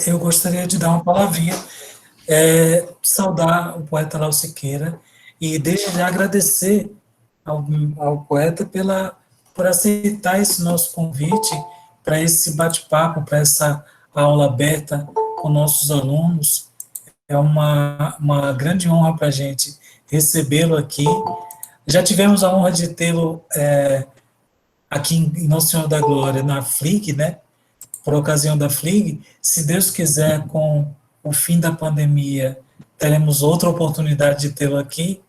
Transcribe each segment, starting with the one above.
Eu gostaria de dar uma palavrinha, saudar o poeta Lau Siqueira e desde já agradecer ao poeta por aceitar esse nosso convite para esse bate-papo, para essa aula aberta com nossos alunos. É uma grande honra para a gente recebê-lo aqui. Já tivemos a honra de tê-lo aqui em Nossa Senhora da Glória, na FLIG, né? Por ocasião da FLIG. Se Deus quiser, com o fim da pandemia, teremos outra oportunidade de tê-lo aqui,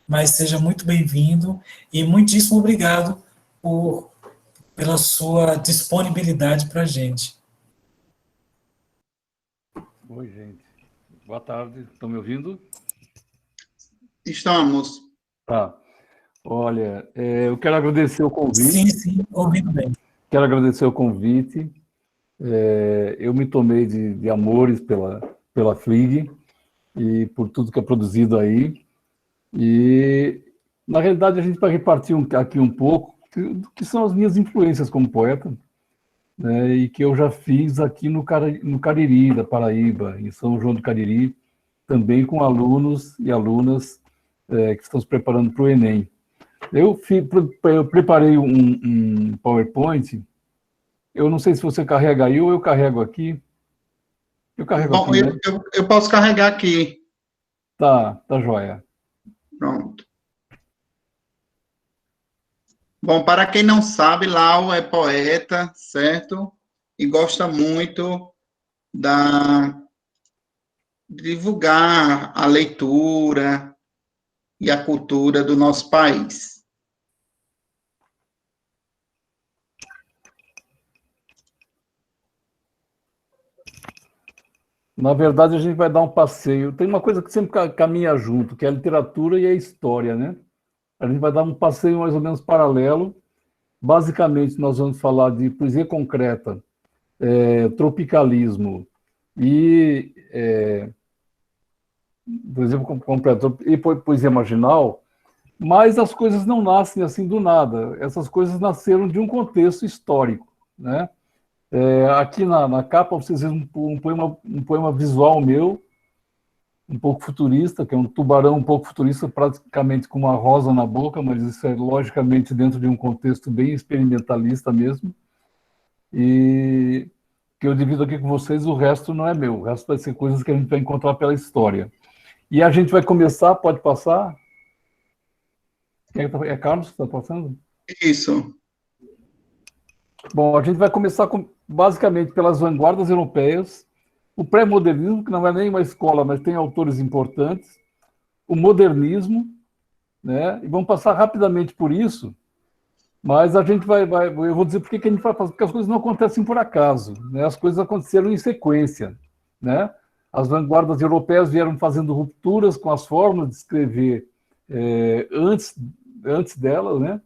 mas seja muito bem-vindo e muitíssimo obrigado pela sua disponibilidade para a gente. Oi, gente. Boa tarde. Estão me ouvindo? Estamos. Tá. Olha, eu quero agradecer o convite. Sim, ouvindo bem. Quero agradecer o convite. Eu me tomei de amores pela FLIG e por tudo que é produzido aí. E, na realidade, a gente vai repartir aqui um pouco do que são as minhas influências como poeta, né, e que eu já fiz aqui no Cariri, da Paraíba, em São João do Cariri, também com alunos e alunas que estão se preparando para o Enem. Eu preparei um PowerPoint. Eu não sei se você carrega aí ou eu carrego aqui. Eu carrego aqui, né? Eu posso carregar aqui. Tá joia. Pronto. Bom, para quem não sabe, Lau é poeta, certo? E gosta muito de divulgar a leitura e a cultura do nosso país. Na verdade, a gente vai dar um passeio. Tem uma coisa que sempre caminha junto, que é a literatura e a história, né? A gente vai dar um passeio mais ou menos paralelo. Basicamente, nós vamos falar de poesia concreta, tropicalismo e, por exemplo, concreto, e poesia marginal, mas as coisas não nascem assim do nada. Essas coisas nasceram de um contexto histórico, né? Aqui na capa vocês veem um poema visual meu, um pouco futurista, que é um tubarão um pouco futurista, praticamente com uma rosa na boca, mas isso é logicamente dentro de um contexto bem experimentalista mesmo, e que eu divido aqui com vocês. O resto não é meu, o resto vai ser coisas que a gente vai encontrar pela história. E a gente vai começar, pode passar? É Carlos que está passando? Isso. Bom, a gente vai começar basicamente pelas vanguardas europeias, o pré-modernismo, que não é nem uma escola, mas tem autores importantes, o modernismo, né? E vamos passar rapidamente por isso, mas a gente eu vou dizer por que a gente vai fazer, porque as coisas não acontecem por acaso, né? As coisas aconteceram em sequência, né? As vanguardas europeias vieram fazendo rupturas com as formas de escrever antes delas, né?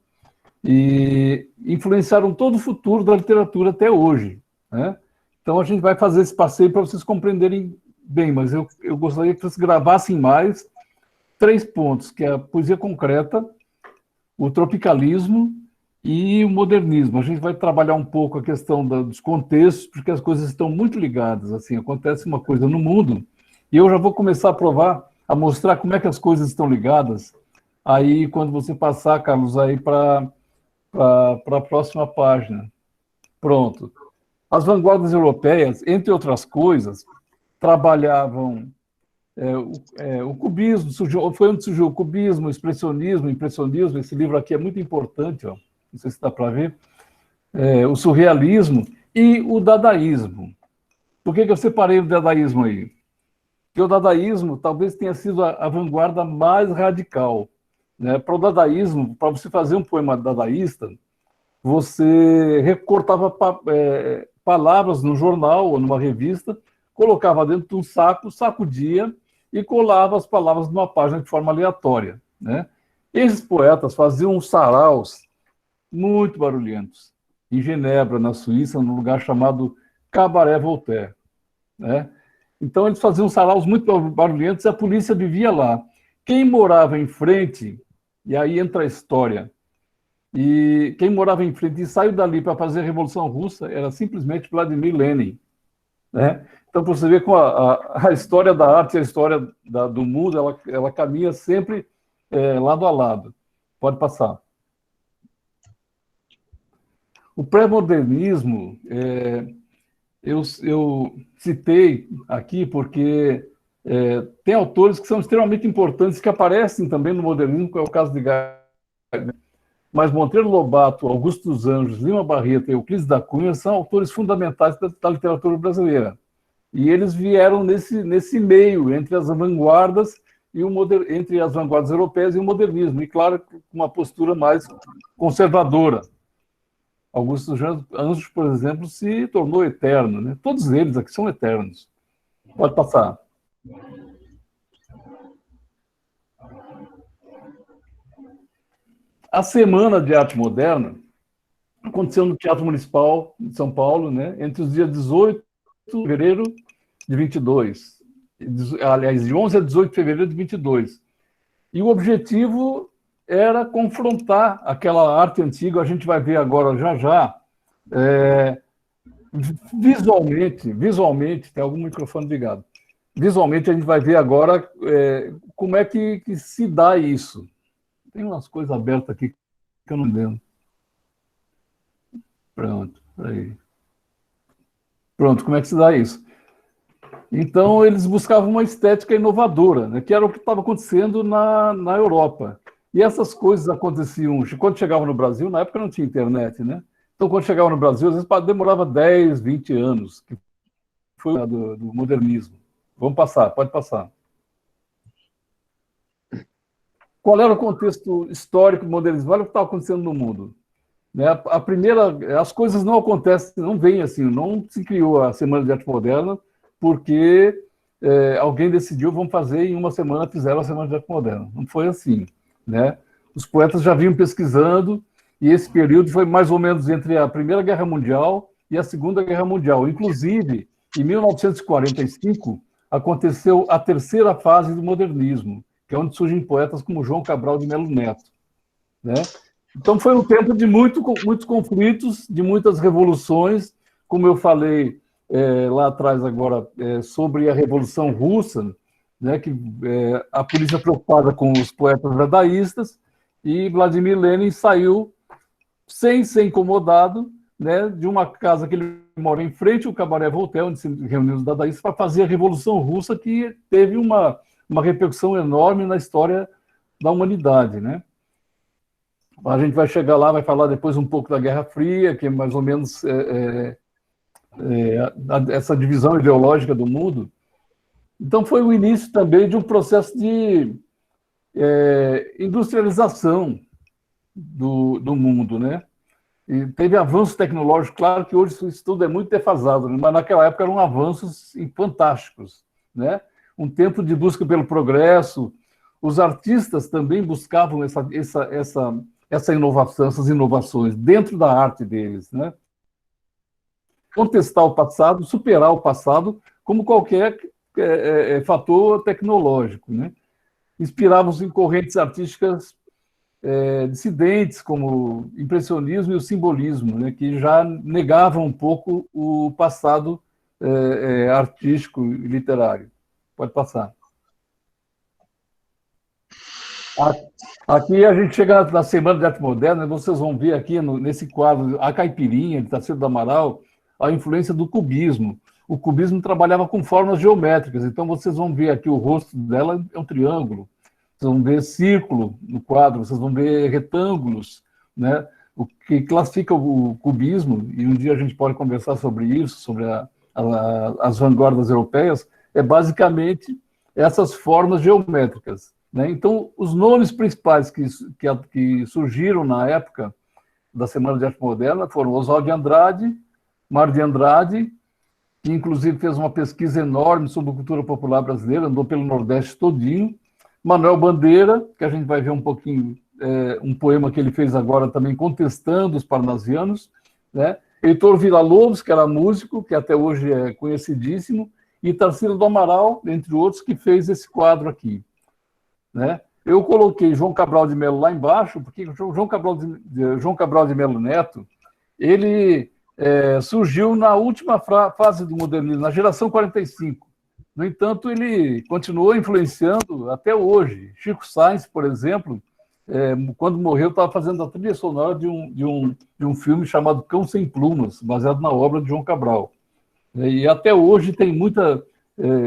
E influenciaram todo o futuro da literatura até hoje, né? Então, a gente vai fazer esse passeio para vocês compreenderem bem, mas eu gostaria que vocês gravassem mais 3 pontos, que é a poesia concreta, o tropicalismo e o modernismo. A gente vai trabalhar um pouco a questão dos contextos, porque as coisas estão muito ligadas. Assim, acontece uma coisa no mundo, e eu já vou começar a mostrar como é que as coisas estão ligadas. Aí, quando você passar, Carlos, aí para a próxima página. Pronto. As vanguardas europeias, entre outras coisas, trabalhavam o cubismo, foi onde surgiu o cubismo, o expressionismo, o impressionismo. Esse livro aqui é muito importante, ó, não sei se dá para ver, o surrealismo e o dadaísmo. Por que eu separei o dadaísmo aí? Porque o dadaísmo talvez tenha sido a vanguarda mais radical, né? Para o dadaísmo, para você fazer um poema dadaísta, você recortava palavras no jornal ou numa revista, colocava dentro de um saco, sacudia e colava as palavras numa página de forma aleatória, né? Esses poetas faziam saraus muito barulhentos em Genebra, na Suíça, num lugar chamado Cabaret Voltaire, né? Então eles faziam saraus muito barulhentos e a polícia vivia lá. Quem morava em frente, e aí entra a história, e quem morava em frente e saiu dali para fazer a Revolução Russa era simplesmente Vladimir Lenin, né? Então Então, você vê como a história da arte e a história do mundo, ela caminha sempre lado a lado. Pode passar. O pré-modernismo, eu citei aqui porque tem autores que são extremamente importantes, que aparecem também no modernismo, que é o caso de Gardner. Mas Monteiro Lobato, Augusto dos Anjos, Lima Barreto e Euclides da Cunha são autores fundamentais da literatura brasileira. E eles vieram nesse meio, entre as vanguardas entre as vanguardas europeias e o modernismo, e claro, com uma postura mais conservadora. Augusto dos Anjos, por exemplo, se tornou eterno, né? Todos eles aqui são eternos. Pode passar. A Semana de Arte Moderna aconteceu no Teatro Municipal de São Paulo, né, entre os dias 18 de fevereiro de 22. Aliás, de 11 a 18 de fevereiro de 22. E o objetivo era confrontar aquela arte antiga, a gente vai ver agora já, visualmente, tem algum microfone ligado, visualmente a gente vai ver agora como é que se dá isso. Tem umas coisas abertas aqui que eu não entendo. Pronto, aí. Pronto, como é que se dá isso? Então, eles buscavam uma estética inovadora, né, que era o que estava acontecendo na Europa. E essas coisas aconteciam, quando chegavam no Brasil, na época não tinha internet, né? Então, quando chegava no Brasil, às vezes demorava 10, 20 anos, que foi do modernismo. Vamos passar, pode passar. Qual era o contexto histórico do modernismo? Olha o que estava acontecendo no mundo. Né? As coisas não acontecem, não vêm assim, não se criou a Semana de Arte Moderna porque alguém decidiu, vamos fazer, e em uma semana fizeram a Semana de Arte Moderna. Não foi assim. Né? Os poetas já vinham pesquisando, e esse período foi mais ou menos entre a Primeira Guerra Mundial e a Segunda Guerra Mundial. Inclusive, em 1945, aconteceu a terceira fase do modernismo, que é onde surgem poetas como João Cabral de Melo Neto. Né? Então, foi um tempo de muitos conflitos, de muitas revoluções, como eu falei lá atrás agora, sobre a Revolução Russa, né, que a polícia preocupada com os poetas dadaístas, e Vladimir Lenin saiu sem ser incomodado, né, de uma casa que ele mora em frente, o Cabaré Voltaire, onde se reuniam os dadaístas, para fazer a Revolução Russa, que teve uma repercussão enorme na história da humanidade, né? A gente vai chegar lá, vai falar depois um pouco da Guerra Fria, que é mais ou menos essa divisão ideológica do mundo. Então, foi o início também de um processo de industrialização do mundo, né? E teve avanço tecnológico, claro que hoje isso tudo é muito defasado, né? Mas naquela época eram avanços fantásticos, né? Um tempo de busca pelo progresso. Os artistas também buscavam essa inovação, essas inovações dentro da arte deles, né? Contestar o passado, superar o passado, como qualquer fator tecnológico, né? Inspiravam-se em correntes artísticas dissidentes, como o impressionismo e o simbolismo, né? Que já negavam um pouco o passado artístico e literário. Pode passar. Aqui a gente chega na Semana de Arte Moderna, vocês vão ver aqui nesse quadro, a Caipirinha, de Tarsila do Amaral, a influência do cubismo. O cubismo trabalhava com formas geométricas, então vocês vão ver aqui o rosto dela é um triângulo, vocês vão ver círculo no quadro, vocês vão ver retângulos, né? O que classifica o cubismo, e um dia a gente pode conversar sobre isso, sobre as vanguardas europeias, é basicamente essas formas geométricas. Né? Então, os nomes principais que surgiram na época da Semana de Arte Moderna foram Oswald de Andrade, Mário de Andrade, que inclusive fez uma pesquisa enorme sobre a cultura popular brasileira, andou pelo Nordeste todinho, Manuel Bandeira, que a gente vai ver um pouquinho, um poema que ele fez agora também contestando os parnasianos, né? Heitor Villa-Lobos, que era músico, que até hoje é conhecidíssimo, e Tarsila do Amaral, entre outros, que fez esse quadro aqui. Né? Eu coloquei João Cabral de Melo lá embaixo, porque João Cabral de Melo Neto, ele surgiu na última fase do modernismo, na geração 45. No entanto, ele continuou influenciando até hoje. Chico Science, por exemplo, quando morreu, estava fazendo a trilha sonora de um filme chamado Cão Sem Plumas, baseado na obra de João Cabral. E até hoje tem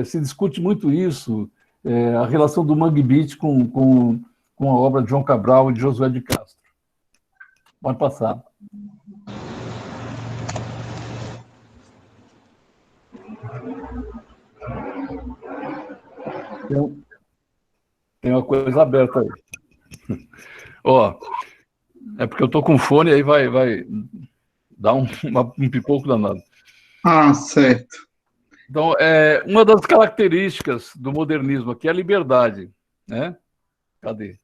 se discute muito isso, a relação do Mangue Beat com a obra de João Cabral e de Josué de Castro. Pode passar. Tem uma coisa aberta aí. Ó, é porque eu estou com fone, aí vai dar um pipoco danado. Ah, certo. Então, uma das características do modernismo aqui é a liberdade, né? Cadê?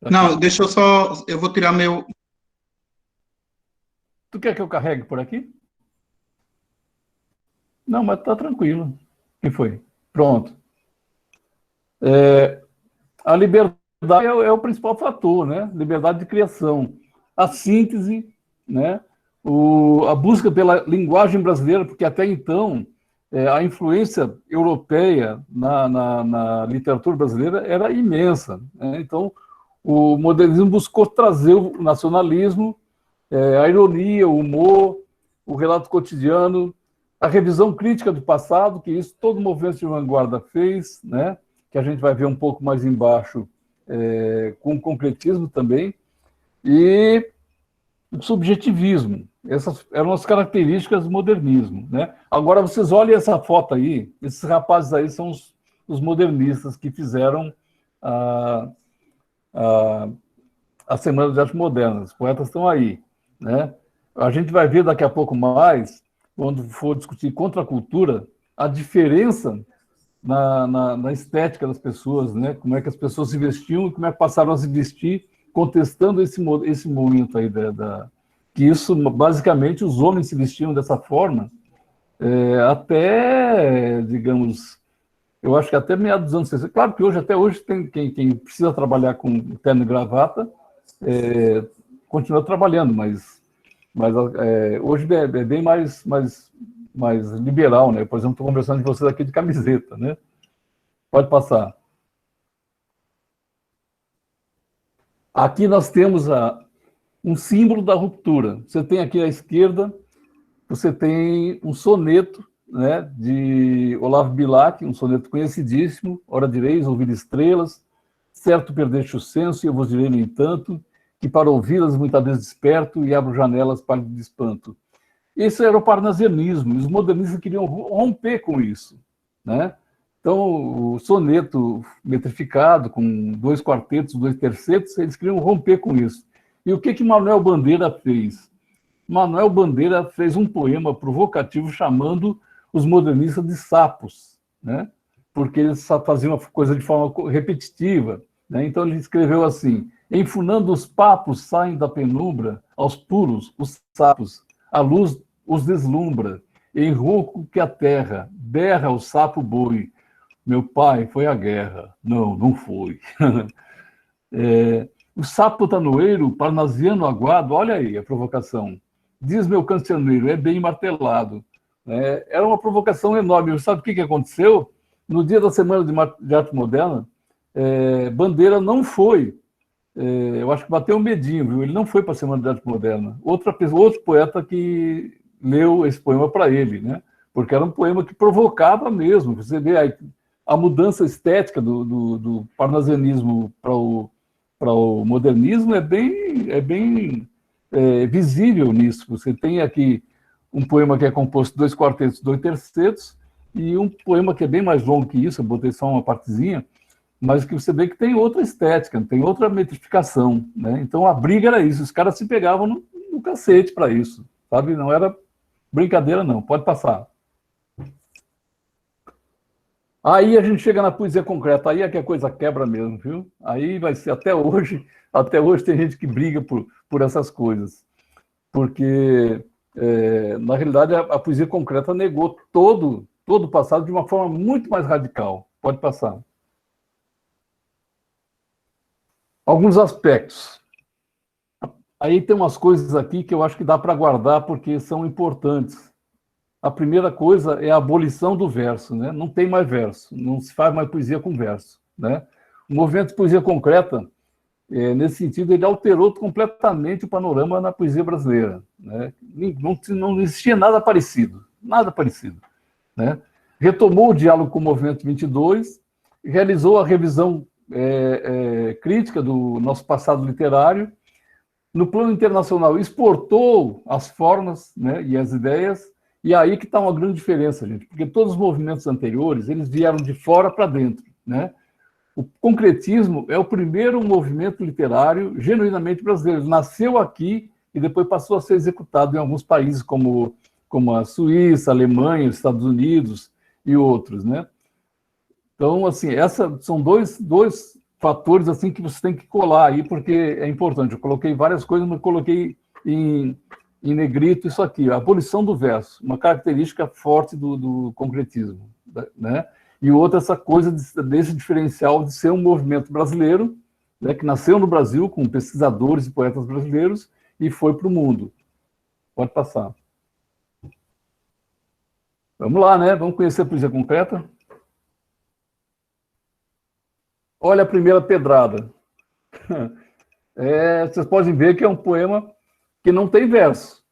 Não, deixa eu só... Eu vou tirar meu... Tu quer que eu carregue por aqui? Não, mas tá tranquilo. O que foi? Pronto. A liberdade é o principal fator, né? Liberdade de criação. A síntese, né? A busca pela linguagem brasileira, porque até então a influência europeia na literatura brasileira era imensa, né? Então, o modernismo buscou trazer o nacionalismo, a ironia, o humor, o relato cotidiano, a revisão crítica do passado, que isso todo movimento de vanguarda fez, né? Que a gente vai ver um pouco mais embaixo, com o concretismo também, e o subjetivismo. Essas eram as características do modernismo, né? Agora, vocês olhem essa foto aí, esses rapazes aí são os modernistas que fizeram a Semana de Arte Moderna, os poetas estão aí, né? A gente vai ver daqui a pouco mais, quando for discutir contra a cultura, a diferença na estética das pessoas, né? Como é que as pessoas se vestiam e como é que passaram a se vestir, contestando esse momento aí que isso, basicamente, os homens se vestiam dessa forma até, digamos, eu acho que até meados dos anos 60. Claro que até hoje, tem quem precisa trabalhar com terno e gravata, continua trabalhando, mas hoje é bem mais liberal, né? Por exemplo, estou conversando com vocês aqui de camiseta, né? Pode passar. Aqui nós temos um símbolo da ruptura. Você tem aqui à esquerda, você tem um soneto, né, de Olavo Bilac, um soneto conhecidíssimo: ora direis, ouvir estrelas, certo perdeste o senso, e eu vos direi, no entanto, que para ouvi-las muitas vezes desperto e abro janelas pálido de espanto. Esse era o parnasianismo, e os modernistas queriam romper com isso, né? Então, o soneto metrificado, com 2 quartetos, 2 tercetos, eles queriam romper com isso. E o que Manuel Bandeira fez? Manuel Bandeira fez um poema provocativo chamando os modernistas de sapos, né? Porque eles faziam a coisa de forma repetitiva, né? Então, ele escreveu assim: enfunando os papos saem da penumbra, aos puros os sapos, a luz os deslumbra, em rouco que a terra, berra o sapo boi. Meu pai, foi a guerra. Não, não foi. O sapo tanoeiro, parnasiano aguado, olha aí a provocação. Diz meu cancioneiro, é bem martelado. Era uma provocação enorme. Sabe o que aconteceu? No dia da Semana de Arte Moderna, Bandeira não foi. Eu acho que bateu um medinho, viu? Ele não foi para a Semana de Arte Moderna. Outro poeta que leu esse poema para ele, né? Porque era um poema que provocava mesmo. Você vê a mudança estética do parnasianismo para o modernismo é bem visível nisso. Você tem aqui um poema que é composto de 2 quartetos, 2 tercetos, e um poema que é bem mais longo que isso, eu botei só uma partezinha, mas que você vê que tem outra estética, tem outra metrificação, né? Então a briga era isso, os caras se pegavam no cacete para isso, sabe? Não era brincadeira, não. Pode passar. Aí a gente chega na poesia concreta, aí é que a coisa quebra mesmo, viu? Aí vai ser até hoje tem gente que briga por essas coisas, porque na realidade a poesia concreta negou todo o passado de uma forma muito mais radical. Pode passar. Alguns aspectos. Aí tem umas coisas aqui que eu acho que dá para guardar porque são importantes. A primeira coisa é a abolição do verso, né? Não tem mais verso, não se faz mais poesia com verso, né? O movimento de poesia concreta, nesse sentido, ele alterou completamente o panorama na poesia brasileira, né? Não existia nada parecido, né? Retomou o diálogo com o movimento 22, realizou a revisão crítica do nosso passado literário. No plano internacional, exportou as formas, né, e as ideias, e aí que está uma grande diferença, gente, porque todos os movimentos anteriores, eles vieram de fora para dentro, né? O concretismo é o primeiro movimento literário genuinamente brasileiro. Ele nasceu aqui e depois passou a ser executado em alguns países como a Suíça, a Alemanha, os Estados Unidos e outros, né? Então, assim, são dois fatores assim que você tem que colar aí, porque é importante. Eu coloquei várias coisas, mas coloquei em negrito isso aqui, a abolição do verso, uma característica forte do concretismo, né? E outra, essa coisa desse diferencial de ser um movimento brasileiro, né, que nasceu no Brasil com pesquisadores e poetas brasileiros e foi para o mundo. Pode passar. Vamos lá, né? Vamos conhecer a poesia concreta? Olha a primeira pedrada. Vocês podem ver que é um poema que não tem verso.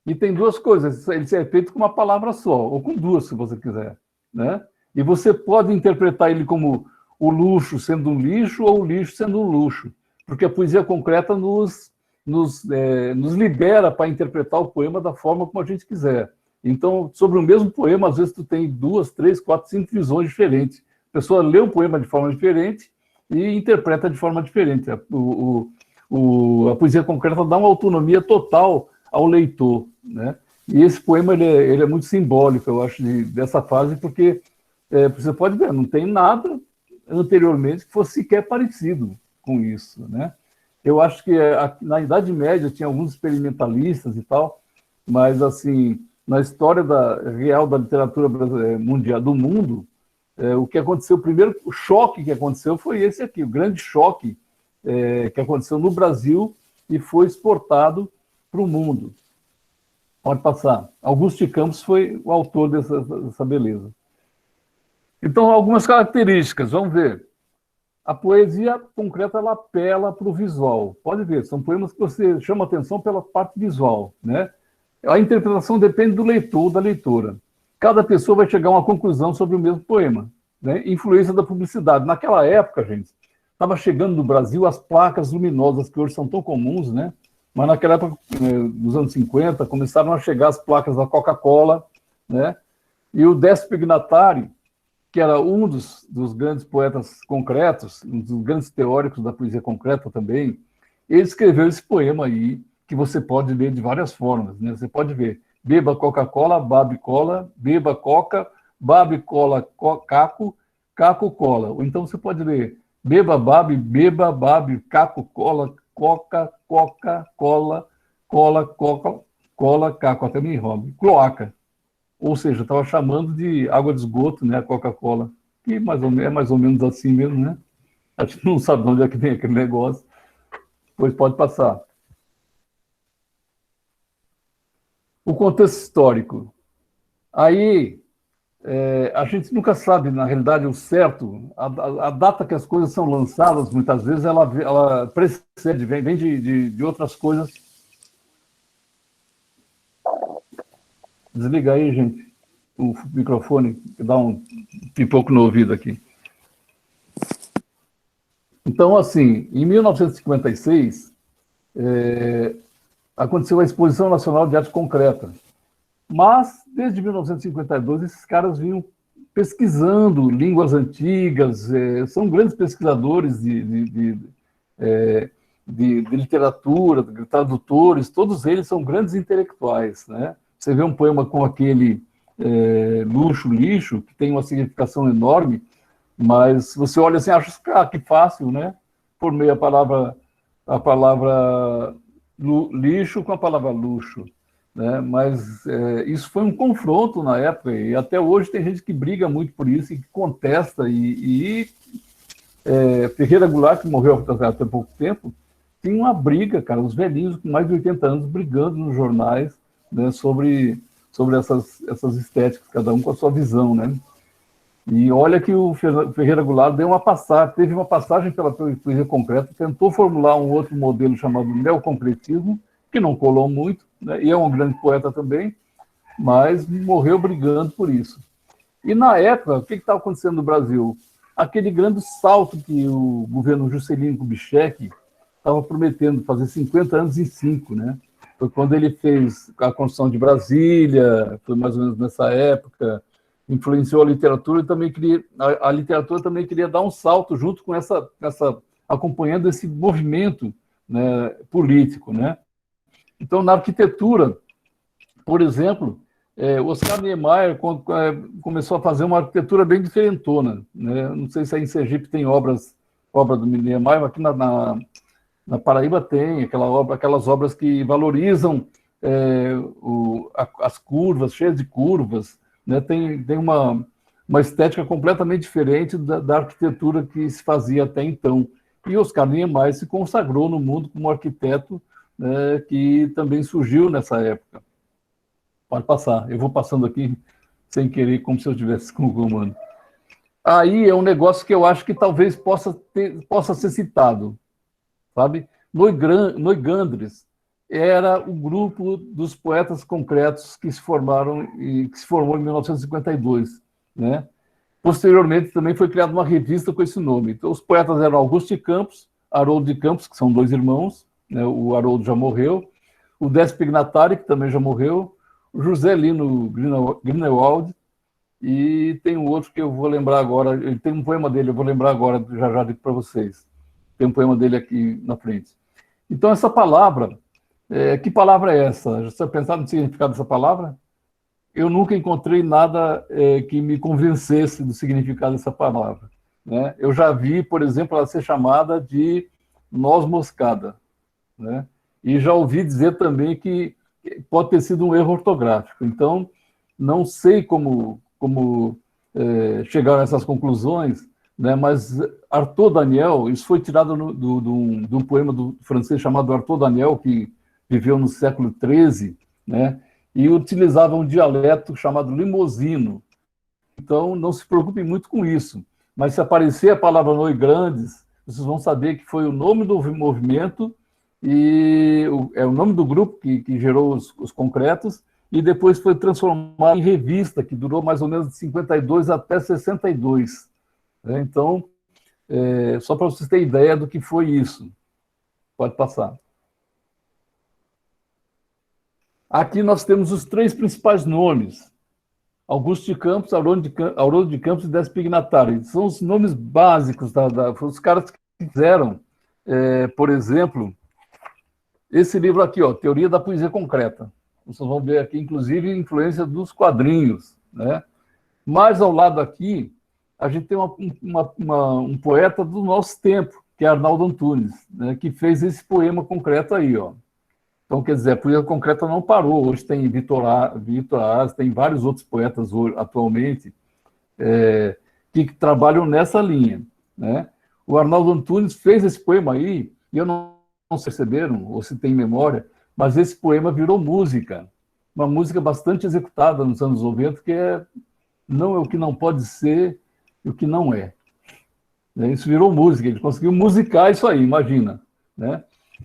E tem duas coisas. Ele é feito com uma palavra só, ou com duas, se você quiser, né? E você pode interpretar ele como o luxo sendo um lixo ou o lixo sendo um luxo, porque a poesia concreta nos libera para interpretar o poema da forma como a gente quiser. Então, sobre o mesmo poema, às vezes tu tem 2, 3, 4, 5 visões diferentes. A pessoa lê o poema de forma diferente e interpreta de forma diferente. A poesia concreta dá uma autonomia total ao leitor, né? E esse poema ele é muito simbólico, eu acho, dessa fase, porque você pode ver, não tem nada anteriormente que fosse sequer parecido com isso, né? Eu acho que na Idade Média tinha alguns experimentalistas e tal, mas, assim, na história real da literatura mundial, do mundo, o que aconteceu, o primeiro choque que aconteceu foi esse aqui, o grande choque que aconteceu no Brasil e foi exportado para o mundo. Pode passar. Augusto de Campos foi o autor dessa beleza. Então, algumas características, vamos ver. A poesia concreta, ela apela para o visual. Pode ver, são poemas que você chama atenção pela parte visual, né? A interpretação depende do leitor ou da leitora. Cada pessoa vai chegar a uma conclusão sobre o mesmo poema, né? Influência da publicidade. Naquela época, gente, estava chegando no Brasil as placas luminosas, que hoje são tão comuns, né? Mas naquela época, nos anos 50, começaram a chegar as placas da Coca-Cola, né? E o Décio Pignatari, que era um dos grandes poetas concretos, um dos grandes teóricos da poesia concreta também, ele escreveu esse poema aí, que você pode ler de várias formas, né? Você pode ver, beba Coca-Cola, babe cola, beba coca, babe cola, caco, caco cola. Ou então você pode ler, beba, babe, caco, cola, coca, coca, cola, coca, cola, caco, até me enrolo, cloaca. Ou seja, estava chamando de água de esgoto, né, a Coca-Cola, que é mais ou menos assim mesmo, né? A gente não sabe de onde é que vem aquele negócio. Pois pode passar. O contexto histórico. Aí, a gente nunca sabe, na realidade, o certo. A data que as coisas são lançadas, muitas vezes, ela precede, vem de outras coisas. Desliga aí, gente, o microfone, que dá um pipoco no ouvido aqui. Então, assim, em 1956, aconteceu a Exposição Nacional de Arte Concreta. Mas, desde 1952, esses caras vinham pesquisando línguas antigas, são grandes pesquisadores de literatura, de tradutores, todos eles são grandes intelectuais, né? Você vê um poema com aquele luxo, lixo, que tem uma significação enorme, mas você olha assim, acha que fácil, né? Formei a palavra lixo com a palavra luxo, né? Mas isso foi um confronto na época, e até hoje tem gente que briga muito por isso e que contesta, Ferreira Goulart, que morreu há pouco tempo, tinha uma briga, cara, os velhinhos com mais de 80 anos brigando nos jornais, né, sobre essas estéticas, cada um com a sua visão, né? E olha que o Ferreira Goulart teve uma passagem pela poesia concreta, tentou formular um outro modelo chamado neoconcretismo, que não colou muito, né, e é um grande poeta também, mas morreu brigando por isso. E na época, o que estava acontecendo no Brasil? Aquele grande salto que o governo Juscelino Kubitschek estava prometendo fazer 50 anos em 5, né? Foi quando ele fez a construção de Brasília, foi mais ou menos nessa época, influenciou a literatura e também queria, a literatura também queria dar um salto junto com acompanhando esse movimento, né, político, né? Então, na arquitetura, por exemplo, Oscar Niemeyer começou a fazer uma arquitetura bem diferentona, né? Não sei se aí em Sergipe tem obra do Niemeyer, aqui na Paraíba tem aquelas obras que valorizam as curvas, cheias de curvas, né? Tem uma estética completamente diferente da arquitetura que se fazia até então. E Oscar Niemeyer se consagrou no mundo como arquiteto, né, que também surgiu nessa época. Pode passar, eu vou passando aqui sem querer, como se eu estivesse com o comando. Aí é um negócio que eu acho que talvez possa ser citado, sabe? Noigandres era o grupo dos poetas concretos que se formou em 1952, né? Posteriormente também foi criada uma revista com esse nome. Então os poetas eram Augusto de Campos, Haroldo de Campos, que são 2 irmãos, né? O Haroldo já morreu, o Décio Pignatari, que também já morreu, o José Lino Grünewald, e tem um outro que eu vou lembrar agora, ele tem um poema dele, eu vou lembrar agora, já digo para vocês. Tem um poema dele aqui na frente. Então, essa palavra, que palavra é essa? Já você pensado no significado dessa palavra? Eu nunca encontrei nada que me convencesse do significado dessa palavra, né? Eu já vi, por exemplo, ela ser chamada de noz moscada, né? E já ouvi dizer também que pode ter sido um erro ortográfico. Então, não sei como chegaram a essas conclusões, né? Mas Arthur Daniel, isso foi tirado de um poema do francês chamado Arthur Daniel, que viveu no século XIII, né? E utilizava um dialeto chamado limosino. Então, não se preocupem muito com isso. Mas se aparecer a palavra Noigrandes, vocês vão saber que foi o nome do movimento e é o nome do grupo que gerou os concretos, e depois foi transformado em revista, que durou mais ou menos de 52 até 62. Então, só para vocês terem ideia do que foi isso. Pode passar. Aqui nós temos os 3 principais nomes: Augusto de Campos, Haroldo de Campos e Décio Pignatari. São os nomes básicos, os caras que fizeram, por exemplo, esse livro aqui, ó, Teoria da Poesia Concreta. Vocês vão ver aqui, inclusive, influência dos quadrinhos, né? Mais ao lado aqui, a gente tem um poeta do nosso tempo, que é Arnaldo Antunes, né, que fez esse poema concreto aí, ó. Então, quer dizer, a poesia concreta não parou. Hoje tem Vitor Aras, tem vários outros poetas atualmente que trabalham nessa linha, né? O Arnaldo Antunes fez esse poema aí, e eu não sei se perceberam, ou se tem memória, mas esse poema virou música. Uma música bastante executada nos anos 90, que não é o que não pode ser e o que não é. Isso virou música, ele conseguiu musicar isso aí, imagina, né?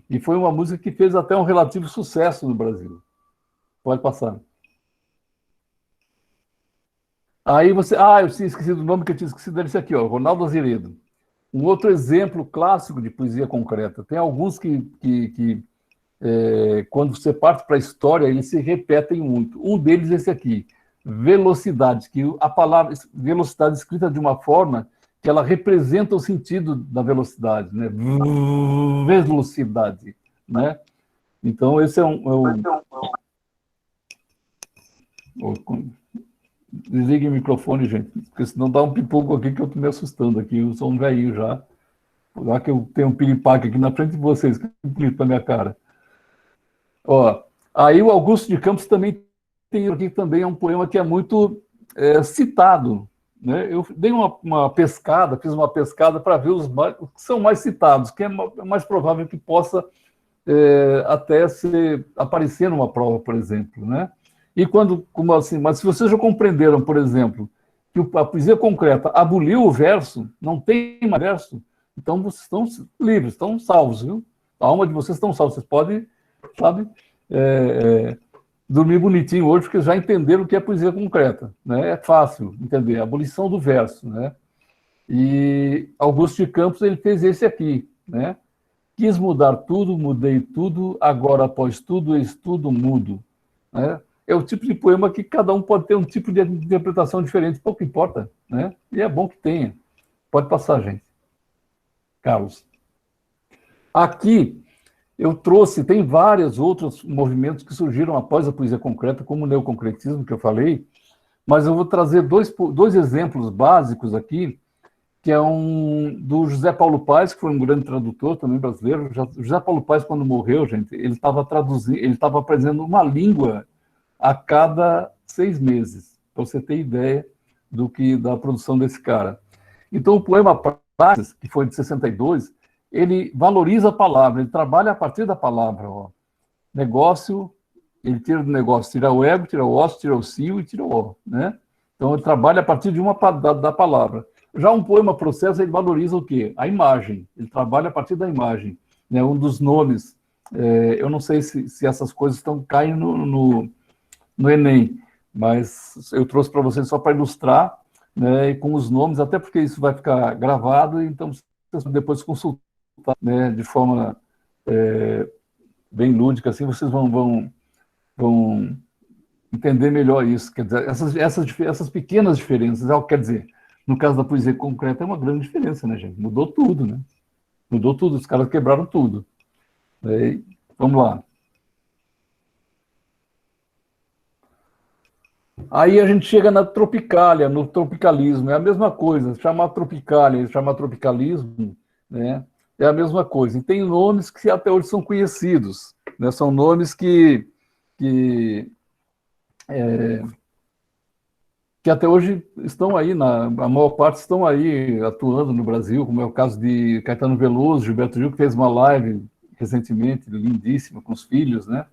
E foi uma música que fez até um relativo sucesso no Brasil. Pode passar. Aí você... eu tinha esquecido o nome que eu tinha esquecido desse aqui, ó, Ronaldo Azeredo. Um outro exemplo clássico de poesia concreta. Tem alguns que quando você parte para a história, eles se repetem muito. Um deles é esse aqui, velocidade, que a palavra velocidade escrita de uma forma que ela representa o sentido da velocidade, né? Velocidade, né? Então, esse é Desligue o microfone, gente, porque senão dá um pipoco aqui que eu estou me assustando aqui, eu sou um velhinho já. Já que eu tenho um piripaque aqui na frente de vocês, que clipa na minha cara. Ó, aí o Augusto de Campos também tem aqui também um poema que é muito citado, né? Eu dei uma pescada, fiz uma pescada para ver os que são mais citados, que é mais provável que possa até aparecer numa prova, por exemplo, né? E como assim? Mas se vocês já compreenderam, por exemplo, que a poesia concreta aboliu o verso, não tem mais verso, então vocês estão livres, estão salvos, viu? A alma de vocês estão salvos, vocês podem, sabe, dormir bonitinho hoje, porque já entenderam o que é poesia concreta, né? É fácil entender, a abolição do verso, né? E Augusto de Campos, ele fez esse aqui, né? Quis mudar tudo, mudei tudo, agora após tudo, eis tudo mudo, né? É o tipo de poema que cada um pode ter um tipo de interpretação diferente, pouco importa, né? E é bom que tenha. Pode passar, gente. Carlos. Aqui eu trouxe, tem vários outros movimentos que surgiram após a poesia concreta, como o neoconcretismo, que eu falei, mas eu vou trazer dois exemplos básicos aqui, que é um do José Paulo Paes, que foi um grande tradutor também brasileiro. José Paulo Paes, quando morreu, gente, ele estava traduzindo, ele estava aprendendo uma língua a cada 6 meses, para você ter ideia da produção desse cara. Então, o poema Praxis, que foi de 62, ele valoriza a palavra, ele trabalha a partir da palavra. Ó. Negócio, ele tira do negócio, tira o ego, tira o osso, tira o cio e tira o ó. Né? Então, ele trabalha a partir da palavra. Já um poema processo, ele valoriza o quê? A imagem. Ele trabalha a partir da imagem. Né? Um dos nomes, eu não sei se essas coisas caem no Enem, mas eu trouxe para vocês só para ilustrar, né, e com os nomes, até porque isso vai ficar gravado, então vocês depois consultar, né, de forma bem lúdica, assim vocês vão entender melhor isso. Quer dizer, essas pequenas diferenças, quer dizer, no caso da poesia concreta é uma grande diferença, né, gente? Mudou tudo, né? Mudou tudo, os caras quebraram tudo. Vamos lá. Aí a gente chega na tropicália, no tropicalismo, é a mesma coisa, chamar tropicália e chamar tropicalismo, né, é a mesma coisa. E tem nomes que até hoje são conhecidos, né, são nomes que até hoje estão aí, a maior parte estão aí atuando no Brasil, como é o caso de Caetano Veloso, Gilberto Gil, que fez uma live recentemente, lindíssima, com os filhos, né,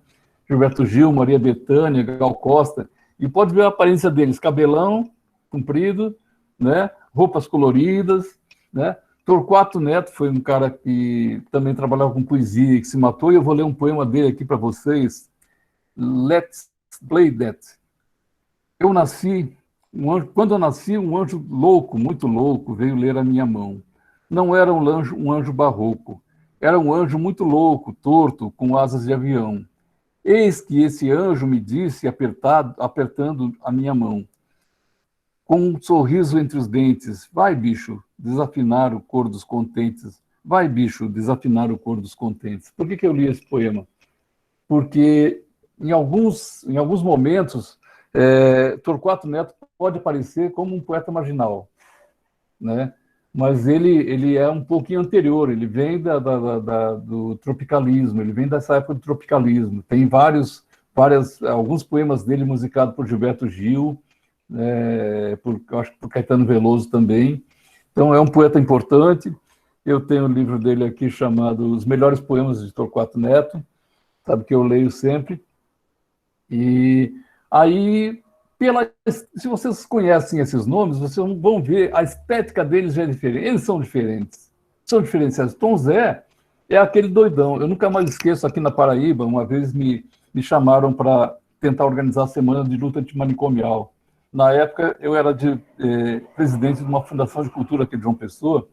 Gilberto Gil, Maria Bethânia, Gal Costa. E pode ver a aparência deles, cabelão comprido, né? Roupas coloridas, né? Torquato Neto foi um cara que também trabalhava com poesia, que se matou, e eu vou ler um poema dele aqui para vocês. Let's play that. Quando eu nasci, um anjo louco, muito louco, veio ler a minha mão. Não era um anjo barroco, era um anjo muito louco, torto, com asas de avião. Eis que esse anjo me disse, apertando a minha mão, com um sorriso entre os dentes: vai, bicho, desafinar o cor dos contentes. Vai, bicho, desafinar o cor dos contentes. Por que eu li esse poema? Porque, em alguns momentos, Torquato Neto pode aparecer como um poeta marginal, né? Mas ele é um pouquinho anterior, ele vem do tropicalismo, ele vem dessa época do tropicalismo. Tem alguns poemas dele musicados por Gilberto Gil, eu acho que por Caetano Veloso também. Então é um poeta importante. Eu tenho um livro dele aqui chamado Os Melhores Poemas de Torquato Neto, sabe, que eu leio sempre. E aí, se vocês conhecem esses nomes, vocês vão ver, a estética deles já é diferente. Eles são diferentes. São diferenciados. Tom Zé é aquele doidão. Eu nunca mais esqueço, aqui na Paraíba, uma vez me chamaram para tentar organizar a semana de luta antimanicomial. Na época, eu era presidente de uma fundação de cultura aqui de João Pessoa.